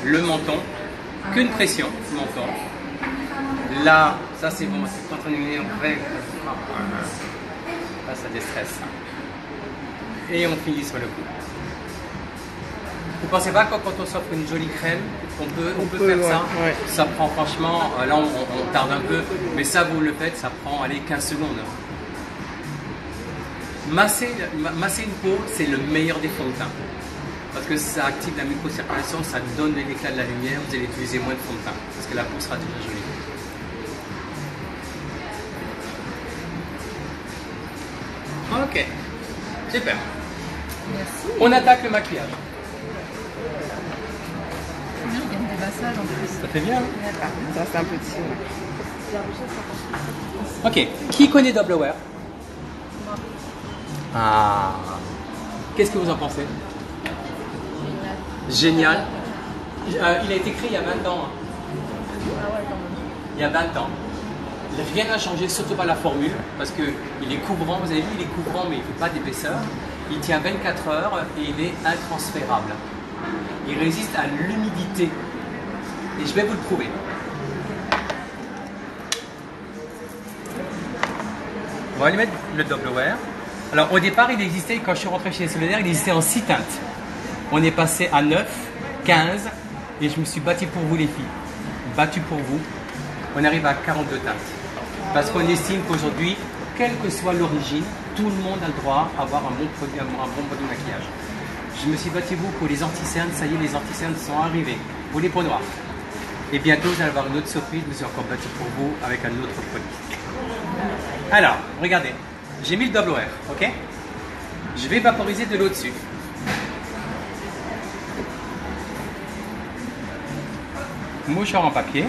S1: Le menton, qu'une pression, menton. Là, ça c'est bon, c'est quand on est énervé, là ça déstresse. Et on finit sur le cou. Vous pensez pas que quand on s'offre une jolie crème, on peut faire ça?
S3: Ouais.
S1: Ça prend franchement, là on tarde un peu, mais ça vous le faites, ça prend allez, 15 secondes. Masser une peau, c'est le meilleur des fonds de teint. Parce que ça active la microcirculation, ça donne de l'éclat de la lumière, vous allez utiliser moins de fond de teint, parce que la peau sera toujours jolie. Ok, super. Merci. On attaque le maquillage.
S2: Des massages en plus.
S1: Ça fait bien.
S3: Ça, c'est un petit.
S1: Ok, qui connaît Double Wear? Ah. Qu'est-ce que vous en pensez? Génial. Il a été créé il y a 20 ans. Il y a 20 ans. Rien n'a changé, surtout pas la formule, parce qu'il est couvrant, vous avez vu, il est couvrant, mais il ne fait pas d'épaisseur. Il tient 24 heures et il est intransférable. Il résiste à l'humidité. Et je vais vous le prouver. On va lui mettre le Double Wear. Alors au départ, il existait, quand je suis rentré chez Solidaire, il existait en 6 teintes. On est passé à 9, 15, et je me suis battu pour vous les filles. Battu pour vous. On arrive à 42 teintes. Parce qu'on estime qu'aujourd'hui, quelle que soit l'origine, tout le monde a le droit à avoir un bon produit de maquillage. Je me suis battu pour les anti-cernes, ça y est, les anti-cernes sont arrivés. Pour les peaux noires. Et bientôt, vous allez avoir une autre surprise, je me suis encore battu pour vous avec un autre produit. Alors, regardez, j'ai mis le double wear, ok? Je vais vaporiser de l'eau dessus. Mouchoir en papier.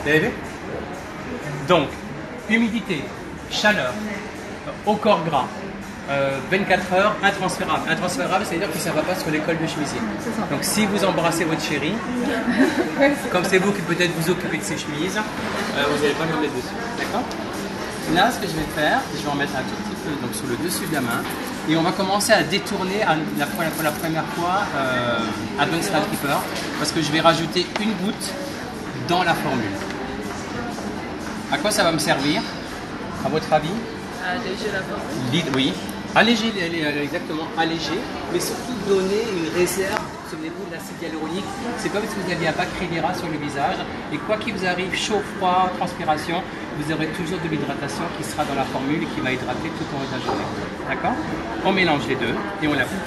S1: Vous avez vu? Donc, humidité, chaleur, au corps gras, 24 heures, intransférable. Intransférable, c'est-à-dire que ça ne va pas sur l'école de chemisier. Donc si vous embrassez votre chérie, comme c'est vous qui peut-être vous occupez de ses chemises, vous n'allez pas me mettre dessus. D'accord? Là, ce que je vais faire, je vais en mettre un tout petit peu donc, sur le dessus de la main. Et on va commencer à détourner pour la première fois Advanced Night Reaper, parce que je vais rajouter une goutte dans la formule. À quoi ça va me servir, à votre avis?
S5: Alléger la formule.
S1: Oui, alléger, exactement, alléger, mais surtout donner une réserve. Souvenez-vous de l'acide hyaluronique, c'est comme si vous aviez un Bacri Vera sur le visage, et quoi qu'il vous arrive, chaud, froid, transpiration, vous aurez toujours de l'hydratation qui sera dans la formule et qui va hydrater tout au long de la journée. D'accord? On mélange les deux et on l'applique.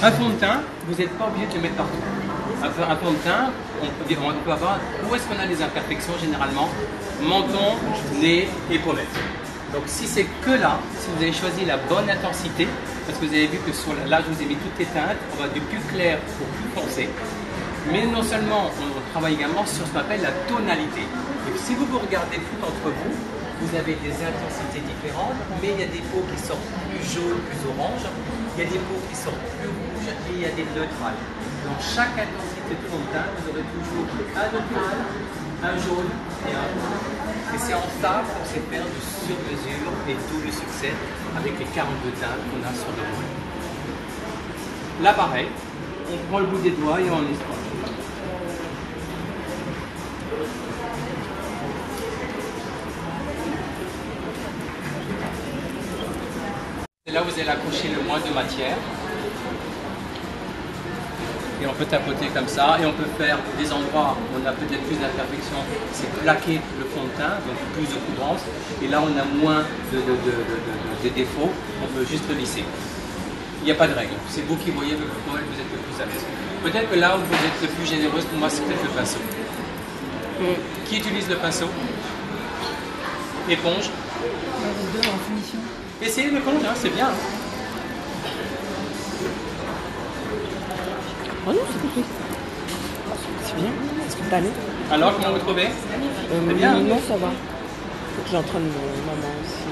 S1: Un fond de teint, vous n'êtes pas obligé de le mettre partout. Un fond de teint, on peut avoir où est-ce qu'on a des imperfections généralement? Menton, nez et pommettes. Donc si c'est que là, si vous avez choisi la bonne intensité, parce que vous avez vu que là je vous ai mis toutes les teintes, on va du plus clair au plus foncé. Mais non seulement, on travaille également sur ce qu'on appelle la tonalité. Et si vous vous regardez tout entre vous, vous avez des intensités différentes, mais il y a des peaux qui sortent plus jaunes, plus oranges, il y a des peaux qui sortent plus rouges et il y a des neutrales. Dans chaque intensité de fond de teint, vous aurez toujours un neutral, un jaune et un rouge. Et c'est en ça qu'on sait faire du sur-mesure et tout le succès avec les 42 teintes qu'on a sur le moule. Là pareil, on prend le bout des doigts et on estompe. C'est là où vous allez accrocher le moins de matière. Et on peut tapoter comme ça, et on peut faire des endroits où on a peut-être plus d'imperfections, c'est plaquer le fond de teint, donc plus de couvrance, et là on a moins de défauts, on peut juste le lisser. Il n'y a pas de règle, c'est vous qui voyez comment vous êtes le plus à l'aise. Peut-être que là où vous êtes le plus généreuse, pour moi c'est peut-être le pinceau. Qui utilise le pinceau? Éponge.
S5: Les deux en finition.
S1: Essayez l'éponge, hein, c'est bien.
S3: Oh non, c'est compris. C'est bien, c'est spontané.
S1: Alors, comment vous trouvez? C'est bien.
S3: Non, ça va. J'entraîne maman aussi.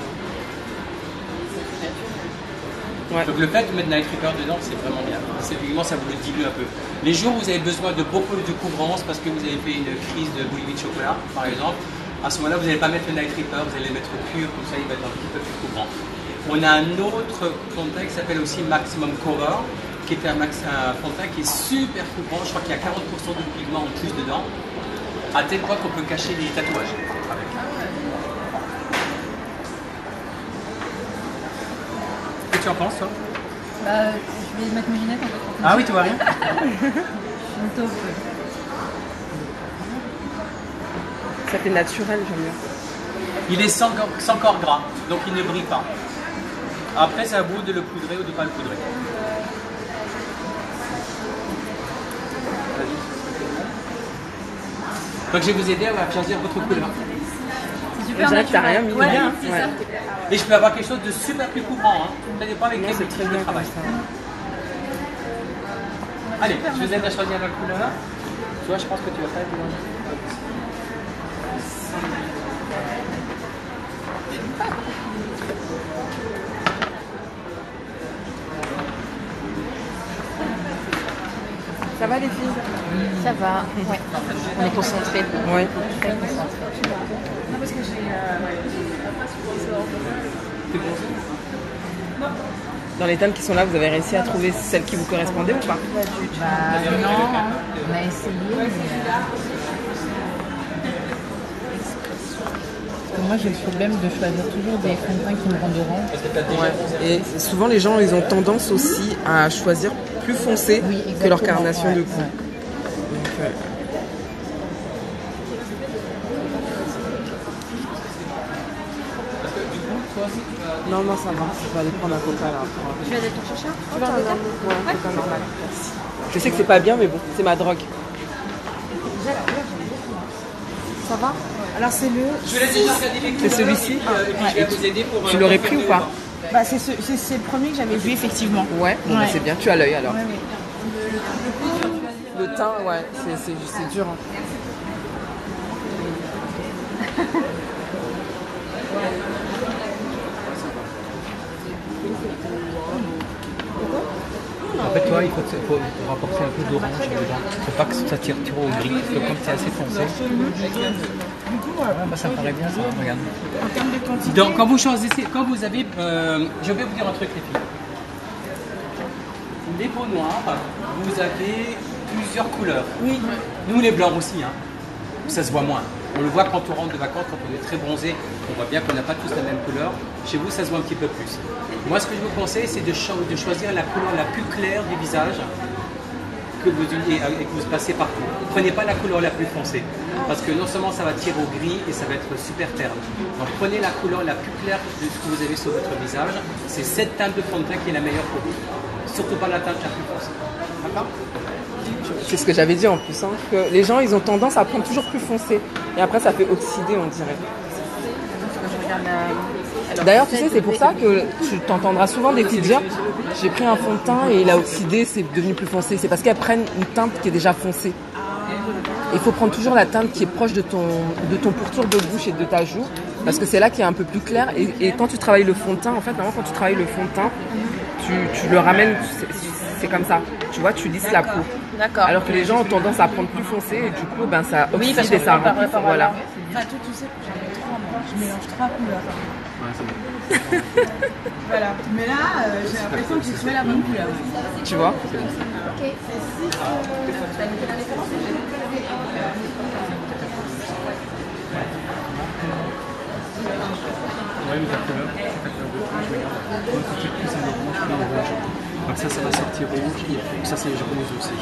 S3: Ouais.
S1: Donc le fait de mettre Night Reaper dedans, c'est vraiment bien. Effectivement, ça vous le dilue un peu. Les jours où vous avez besoin de beaucoup de couvrance parce que vous avez fait une crise de boulimie de chocolat, par exemple, à ce moment-là, vous n'allez pas mettre le Night Reaper, vous allez le mettre pur, comme ça il va être un petit peu plus couvrant. On a un autre fond de teint qui s'appelle aussi Maximum Cover, qui est un fond de teint qui est super couvrant. Je crois qu'il y a 40% de pigment en plus dedans, à tel point qu'on peut cacher les tatouages avec. Qu'est-ce que tu en penses, toi?
S5: Je vais mettre mes lunettes en fait.
S1: Ah oui, tu vois rien?
S5: Une taupe.
S3: Ça fait naturel, j'aime bien.
S1: Il est sans corps gras, donc il ne brille pas. Après, c'est à vous de le poudrer ou de ne pas le poudrer. Donc je vais vous aider à choisir votre couleur.
S5: C'est super
S3: On dirait que t'as rien mis.
S5: Ouais,
S1: bien,
S5: c'est
S3: ouais.
S5: ça.
S1: Et je peux avoir quelque chose de super plus couvrant. Hein. Ça dépend avec
S3: Non,
S1: quel
S3: c'est
S1: outil
S3: très
S1: je
S3: bien
S1: travaille.
S3: comme ça.
S1: Allez, je vous aide à choisir la couleur. Toi, je pense que tu vas pas être loin.
S3: Ça va les filles?
S2: Ça va, ouais. On est concentrés.
S3: Oui.
S2: Très concentrés.
S3: Dans les teintes qui sont là, vous avez réussi à trouver celle qui vous correspondait ou pas?
S5: Non, on a essayé, mais
S4: moi j'ai le problème de choisir toujours des fonds de teint qui me rendent orange.
S3: Ouais. Et souvent les gens ils ont tendance aussi à choisir plus foncé
S4: Oui,
S3: que leur
S4: exactement,
S3: carnation
S4: ouais,
S3: de cou.
S4: ouais.
S3: Donc, non, non, ça va. Je vais aller prendre un coca là.
S2: Tu vas aller te chercher un
S3: Tu veux un coca? Ouais, un coca normal. Merci. Je sais que c'est pas bien, mais bon, c'est ma drogue.
S2: Ça va?
S4: Alors c'est le...
S1: Je l'ai déjà regardé les
S3: C'est celui-ci?
S1: je vais vous aider pour...
S3: Tu l'aurais pris ou pas?
S4: Bah, c'est le premier que j'avais vu effectivement.
S3: Ouais, bon, bah,
S4: Ouais.
S3: c'est bien. Tu as l'œil alors.
S4: Ouais, ouais.
S3: Le teint, ouais, c'est dur. Hein.
S1: En fait, toi, il faut rapporter un peu d'orange dedans. Il ne faut pas que ça tire au gris. Parce que comme tu es assez foncé, bah, ça me paraît bien ça. Regarde.
S4: En termes de quantité,
S1: Donc, quand vous choisissez, quand vous avez... je vais vous dire un truc, les filles. Les peaux noires, vous avez plusieurs couleurs.
S4: oui.
S1: Nous, les blancs aussi, hein. Ça se voit moins. On le voit quand on rentre de vacances, quand on est très bronzé, on voit bien qu'on n'a pas tous la même couleur. Chez vous, ça se voit un petit peu plus. Moi, ce que je vous conseille, c'est de choisir la couleur la plus claire du visage que vous passez partout. Prenez pas la couleur la plus foncée, parce que non seulement ça va tirer au gris et ça va être super terne. Donc prenez la couleur la plus claire de ce que vous avez sur votre visage. C'est cette teinte de fond de teint qui est la meilleure pour vous. Surtout pas la teinte la plus foncée. D'accord ?
S3: C'est ce que j'avais dit en plus, hein, que les gens ils ont tendance à prendre toujours plus foncé. Et après ça fait oxyder, on dirait. D'ailleurs, tu sais, c'est pour ça que tu t'entendras souvent des filles dire j'ai pris un fond de teint et il a oxydé, c'est devenu plus foncé. C'est parce qu'elles prennent une teinte qui est déjà foncée. Il faut prendre toujours la teinte qui est proche de ton pourtour de bouche et de ta joue, parce que c'est là qui est un peu plus clair. Et quand tu travailles le fond de teint, en fait, normalement, quand tu travailles le fond de teint, tu le ramènes, c'est comme ça. Tu vois, tu lisses la peau.
S2: D'accord.
S3: Alors que les gens ont tendance à prendre plus foncé et du coup, ben, ça
S2: Oui,
S3: oxyde
S2: parce
S3: et
S2: qu'on
S3: ça
S2: peut pas
S3: remplit.
S2: par
S3: Voilà.
S4: Enfin, toi, tu sais que j'en ai trois, moi. Je mélange trois couleurs. Voilà. Mais là, j'ai l'impression que j'ai trouvé la bonne couleur.
S3: Tu vois?
S1: Ouais, mais ta couleur, c'est ta couleur de rouge, regarde. Donc, tu fais plus un orange, plus un rouge. Donc ça va sortir rouge, et ça, c'est les roses aussi.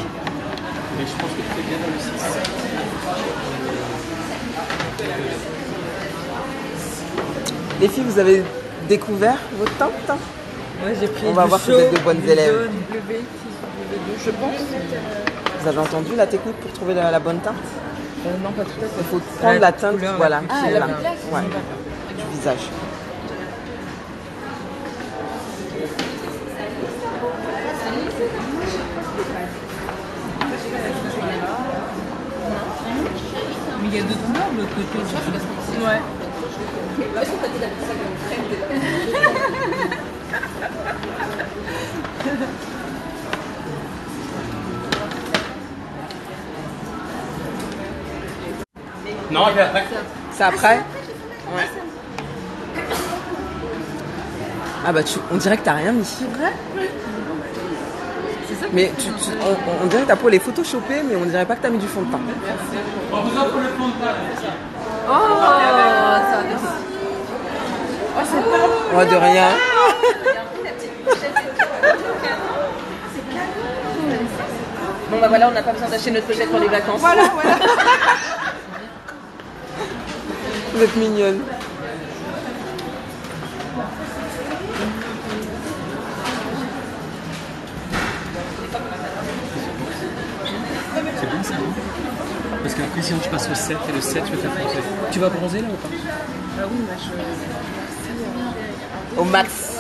S1: Mais je pense que tu fais bien dans le 6.
S3: Les filles, vous avez découvert votre teint?
S5: Ouais, j'ai pris
S3: On va
S5: du
S3: voir si
S5: chaud,
S3: vous êtes de bonnes
S5: du
S3: élèves.
S5: jaune, du bleu, je pense.
S3: Vous avez entendu la technique pour trouver la bonne teinte?
S5: Non, pas tout à fait.
S3: Il faut prendre la teinte,
S5: couleur,
S3: voilà,
S5: la
S3: qui
S5: plus
S3: est là.
S5: claire.
S3: Ouais, du visage.
S4: Mais il y a d'autres couleurs de l'autre côté. Ouais.
S1: Non, il est après.
S3: C'est après? Ouais. Ah bah on dirait que t'as rien mis. C'est vrai? Mais on dirait que ta peau elle est photoshopée, mais on dirait pas que t'as mis du fond de teint.
S1: On vous offre le fond de teint.
S3: Oh, de rien.
S2: Bon bah voilà, on n'a pas besoin d'acheter notre pochette pour les vacances.
S4: Voilà.
S3: Vous êtes mignonne.
S1: C'est bien ça, hein. Parce qu'après, sinon tu passes au 7 et le 7, tu vas te bronzer. Tu vas bronzer là ou pas?
S4: Ah oui, bah
S3: Au max.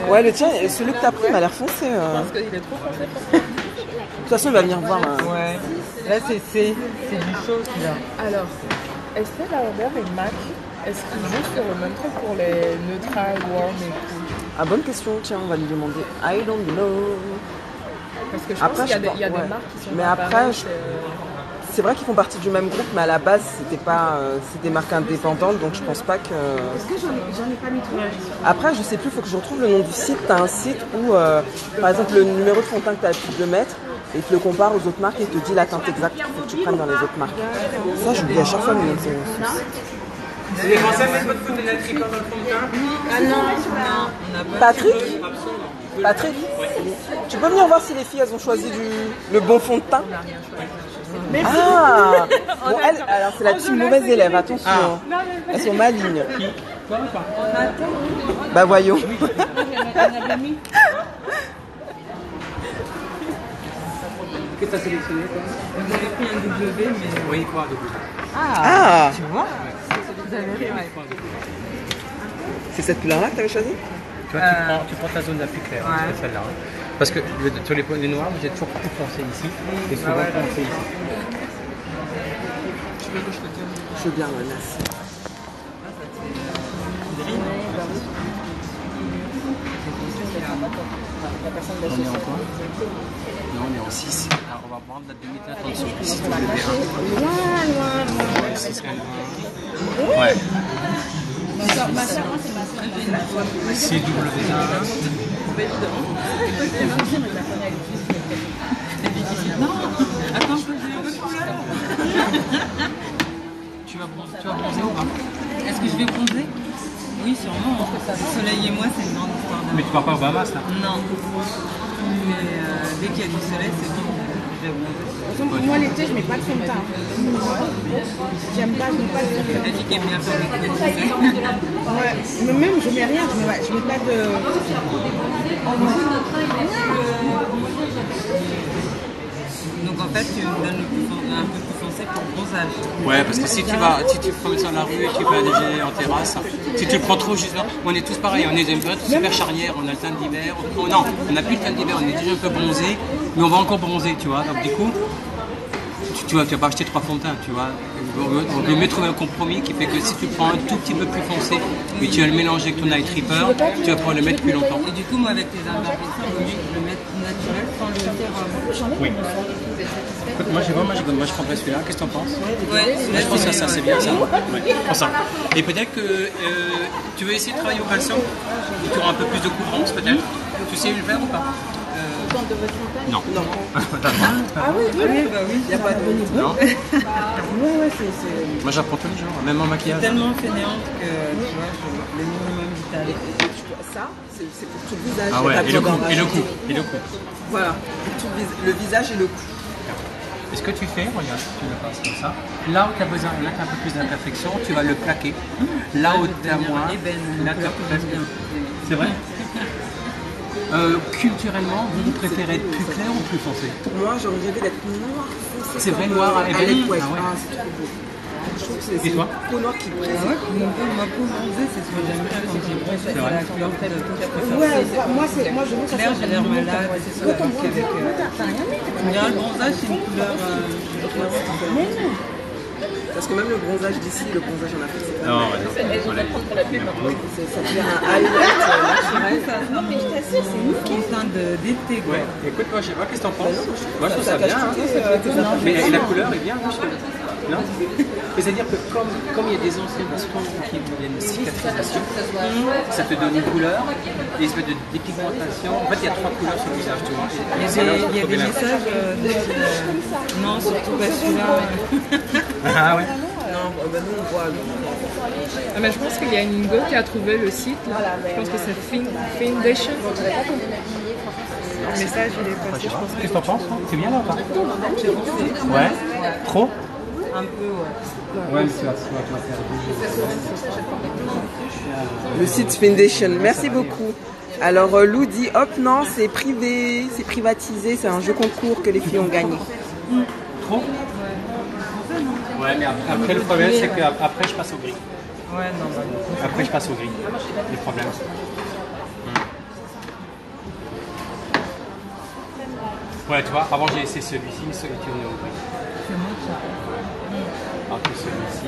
S3: Ouais, le tien, celui que t'as pris m'a l'air foncé.
S5: Parce qu'il est trop foncé.
S3: De toute façon, il va venir voir.
S5: Ouais. Là, c'est du chaud qu'il a. Alors, Estée Lauder et MAC, est-ce qu'ils jouent sur le même truc pour les neutral, warm et tout?
S3: Ah, bonne question, tiens, on va lui demander. I don't know.
S5: Parce que je
S3: Après,
S5: pense qu'il y a,
S3: je
S5: des,
S3: pense-
S5: il y a
S3: ouais.
S5: des marques qui sont
S3: Mais
S5: apparues,
S3: après,
S5: c'est-
S3: C'est vrai qu'ils font partie du même groupe, mais à la base, c'était pas, c'était des marques indépendantes, donc je pense pas que.
S4: Est-ce que j'en ai pas mis trop?
S3: Après, je sais plus, il faut que je retrouve le nom du site. Tu as un site où, par exemple, le numéro de fond de teint que tu as l'habitude de mettre, Et il te le compare aux autres marques et il te dit la teinte exacte qu'il faut que tu prennes dans les autres marques. Ça, j'oublie à chaque fois, mais c'est...
S1: Vous avez commencé à mettre votre faute de la triple dans le fond de teint?
S2: Ah non, on n'a pas.
S3: Patrick? Patrick? Tu peux venir voir si les filles, elles ont choisi le bon fond de teint? Ah bon, alors c'est la team mauvaise élève, attention. Elles sont malignes.
S1: Toi ou pas?
S3: Bah voyons.
S1: Qu'est-ce que tu as sélectionné toi?
S5: Vous avez pris un W, mais...
S1: Oui, quoi, double.
S3: Ah,
S5: Tu vois vous avez pris, ouais.
S3: c'est cette couleur-là que tu avais choisi?
S1: Tu vois, tu prends ta zone la plus claire,
S5: Ouais.
S1: c'est celle-là. Hein. Parce que sur les points de noirs, j'ai toujours plus foncé ici et souvent foncé ici.
S3: Je veux bien, ouais, merci.
S1: On est en quoi? Non, on est en 6. Alors on va prendre la demi-teinte en dessous. 6W1. Ouais, 6W1. Ouais. 6W1.
S5: Attends, je peux dire une autre couleur.
S1: Tu vas bronzer ou pas?
S5: Est-ce que je vais bronzer? Oui, sûrement. Le soleil et moi, c'est une grande histoire d'amour.
S1: Mais tu pars pas au Bahamas là?
S5: Non. Mais dès qu'il y a du soleil, c'est bon. Je vais bronzer.
S4: Moi, l'été, je mets pas de fond de teint. J'aime pas, je mets pas de fond de teint.
S5: Elle dit qu'elle aime bien faire des coups.
S4: Ouais, mais même, je mets rien, je mets pas de...
S5: Donc en fait, tu me donnes un peu plus foncé pour le bronzage.
S1: Ouais, parce que si tu prends ça dans la rue et tu vas aller en terrasse, si tu le prends trop juste là, on est tous pareils, on est des périodes super charnières, on a le teint d'hiver, non, on n'a plus le teint d'hiver, on est déjà un peu bronzé, mais on va encore bronzer, tu vois, donc du coup, tu vas pas acheter 3 fonds de teint, tu vois. On peut mieux trouver un compromis qui fait que si tu prends un tout petit peu plus foncé et tu vas le mélanger avec ton eye tripper, tu vas pouvoir le mettre plus longtemps.
S5: Et du coup, moi, avec les imperfections, il vaut mieux le mettre naturel sans le sérum.
S1: Oui. Écoute, moi je prendrais celui-là, qu'est-ce que t'en penses?
S5: Ouais,
S1: Moi, je pense que ça c'est bien ça. Ouais, prends ça. Et peut-être que tu veux essayer de travailler au pinceau et tu auras un peu plus de couperance peut-être. Tu sais le faire ou pas? Non.
S3: Non.
S5: Ah oui, bah oui.
S3: Il n'y a pas de...
S1: Non.
S3: Ouais, c'est...
S1: Moi j'apprends tous les jours, même en maquillage.
S5: Tellement fainéante que tu vois, le minimum vital.
S3: Ça, c'est pour tout le visage.
S1: Ah
S3: il y a
S1: ouais,
S3: pas
S1: et
S3: besoin
S1: le cou,
S3: d'en
S1: et le
S3: rajouter.
S1: cou, et le cou.
S3: Voilà, pour tout le visage et le cou.
S1: Et ce que tu fais, regarde, tu le passes comme ça. Là où tu as besoin, là tu as un peu plus d'imperfection, tu vas le plaquer. Là où tu as moins, là tu as presque. C'est vrai? Culturellement, vous préférez être plus clair ou plus foncé?
S3: Moi, j'aurais rêvé d'être noir foncé.
S1: C'est vrai,
S3: comme,
S1: noir à ébène?
S3: l'époque.
S1: Ah ouais.
S3: Ah, c'est trop beau. Je trouve que c'est
S1: Et toi?
S3: une peau noire qui
S5: Ah
S3: présente.
S5: ouais, ma peau bronzée, c'est ce que j'aime bien quand j'ai bronzé. C'est
S1: vrai.
S5: la couleur telle que
S4: Ouais, moi, je veux que ça
S5: clair,
S4: soit
S5: j'ai l'air malade. C'est ça, donc avec. En général, le bronzage, c'est une couleur.
S3: Parce que même le bronzage d'ici, le bronzage en Afrique, c'est pas
S1: Non,
S3: mal.
S1: ouais.
S3: Ça te fait un highlight naturel.
S5: Non, mais je t'assure, c'est une teint d'été, quoi.
S1: Ouais, écoute, moi je sais pas, qu'est-ce que t'en penses? Moi je trouve
S3: Ça
S1: ça bien.
S3: cache
S1: Hein.
S3: tout, ça.
S1: Mais la couleur est bien, hein, je trouve. Non? Mais c'est-à-dire que comme il y a des anciens bastons qui viennent cicatrisation, ça te donne une couleur, des espèces de dépigmentation. En fait, il y a 3 couleurs sur le visage, tu vois.
S5: Il y a des messages non, surtout pas celui-là.
S1: Ah ouais?
S3: Non, bah nous on voit.
S6: Ah, mais je pense qu'il y a une go qui a trouvé le site. Là. Je pense que c'est Foundation. Le message, il est passé, je pense.
S1: Qu'est-ce que t'en penses? C'est bien là ou pas? Ouais? Trop?
S5: Un peu, ouais.
S1: Ouais, mais tu vas faire
S3: Le site Foundation, merci beaucoup. Alors Lou dit hop non, c'est privé, c'est privatisé, c'est un jeu concours que les filles ont gagné.
S1: Trop? Ouais, mais après le problème c'est que après je passe au gris.
S5: Ouais, non, bah,
S1: Après je passe au gris. Les problèmes. Ouais, tu vois, avant j'ai essayé celui-ci, celui-ci on est au gris.
S5: c'est moi qui.
S1: Après celui-ci,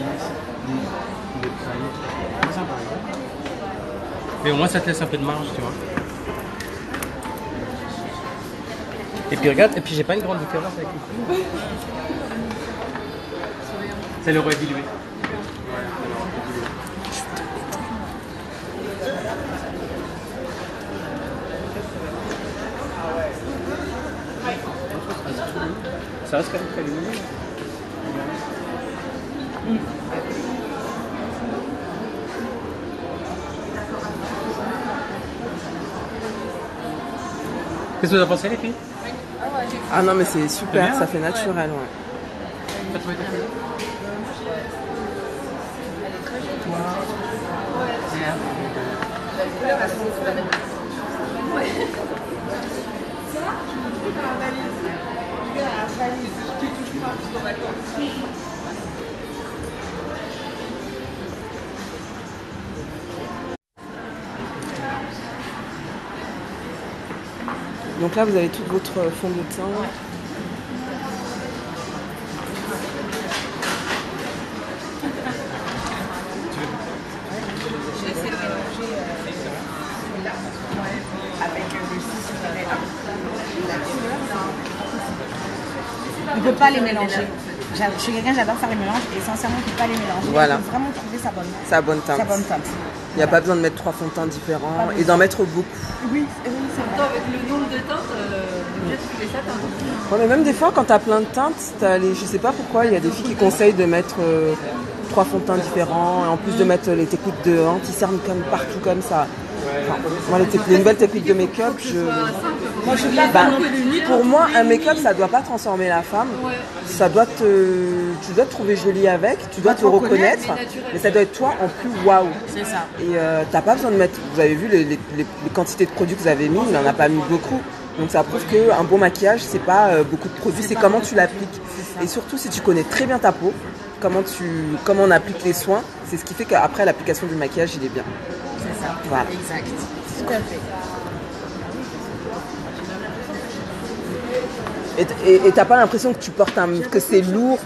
S1: le prime. C'est sympa. Mais au moins ça te laisse un peu de marge, tu vois. Et puis regarde, et puis j'ai pas une grande différence avec le prime. C'est le roi dilué. Ça reste quand même très lumineux. Qu'est-ce que vous en pensez, les filles?
S3: Ah non, mais c'est super,
S1: bien,
S3: ça fait naturel, ouais.
S1: T'as trouvé ta fille?
S3: Donc là, vous avez tout votre fond de teint.
S4: On ne peut pas les mélanger. Je suis quelqu'un, j'adore faire les mélanges et sincèrement, on ne peut pas les mélanger.
S3: Voilà.
S4: Il faut vraiment trouver sa bonne teinte.
S3: Sa bonne teinte. Il n'y a pas besoin de mettre 3 fonds de teint différents et d'en mettre beaucoup.
S4: Oui, c'est vrai.
S2: Avec le nombre de teintes, peut-être que ça teinte.
S3: Ouais, mais même des fois, quand tu as plein de teintes, je sais pas pourquoi, il y a des filles qui conseillent de mettre 3 fonds de teint différents et en plus de mettre les techniques de anti-cerne comme partout comme ça. Enfin, moi, les nouvelles techniques de make-up,
S4: Moi, je suis pas
S3: bah,
S4: non plus.
S3: pour moi, un make-up, ça doit pas transformer la femme. Ça doit tu dois te trouver jolie avec, tu dois te reconnaître, mais ça doit être toi en plus waouh.
S4: C'est ça.
S3: Et t'as pas besoin de mettre. Vous avez vu les quantités de produits que vous avez mis, il n'en a pas mis beaucoup. Donc ça prouve qu'un bon maquillage, c'est pas beaucoup de produits, c'est comment tu l'appliques. Et surtout, si tu connais très bien ta peau, comment on applique les soins, c'est ce qui fait qu'après l'application du maquillage, il est bien.
S4: C'est ça.
S3: Voilà.
S4: Exact. Tout à fait.
S3: Et t'as pas l'impression que tu portes que c'est lourd,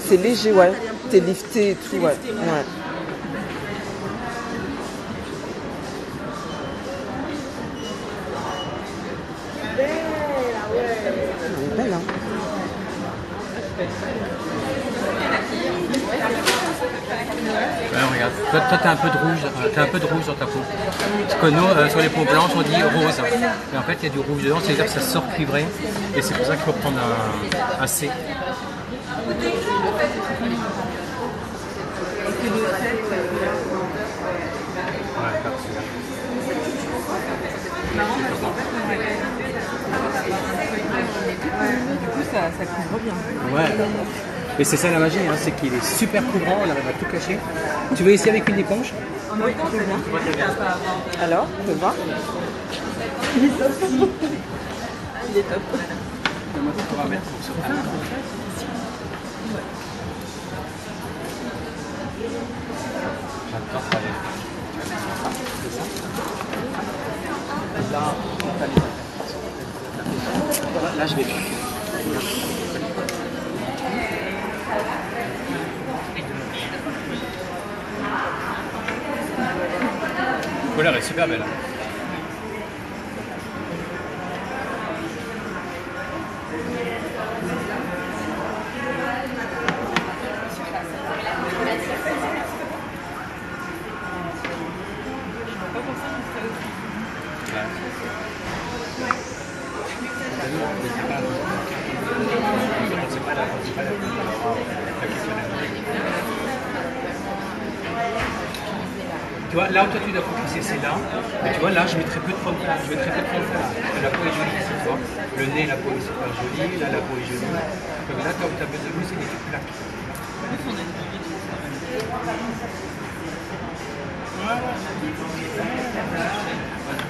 S3: c'est léger, ouais. T'es lifté et tout, ouais. Ouais. Elle est belle, hein.
S1: Ouais, regarde, toi t'as un peu de rouge, dans ta peau. Parce que nous, sur les peaux blanches, on dit rose. Mais en fait, il y a du rouge dedans, c'est-à-dire que ça sort cuivré. Et c'est pour ça qu'il faut prendre un C.
S5: Du coup, ça couvre bien.
S1: Ouais. Et c'est ça la magie, hein, c'est qu'il est super couvrant, on arrive à tout cacher. Tu veux essayer avec une éponge?
S5: Oui, je veux bien.
S3: Alors, tu veux voir?
S5: Il est top. Il est top.
S1: On va mettre pour ce faire. J'adore travailler. Là, je vais. La couleur est super belle. Tu vois, là où toi tu dois focuser, c'est là. Mais tu vois, là, je mets très peu de fond de teint. Je mets très peu de fond de teint. La peau est jolie ici, tu vois. Le nez, la peau est super jolie. Là, la peau est jolie. Comme là, quand tu as besoin de vous, c'est des petites plaques.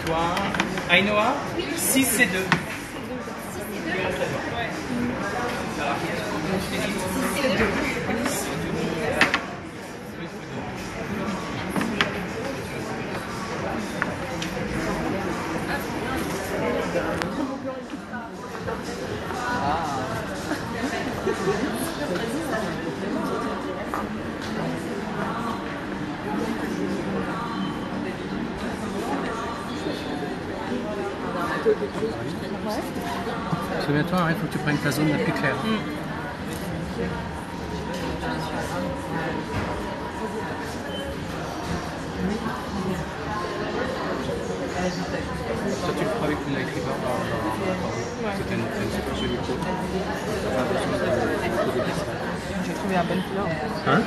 S1: Toi, Ainoa, 6 c'est 2. Souviens-toi, il faut que tu prennes ta zone la plus claire. Toi, tu le prends avec une écrivain. C'est un super joli pot. Pas besoin de personnes.
S3: J'ai trouvé la bonne couleur.
S1: Hein?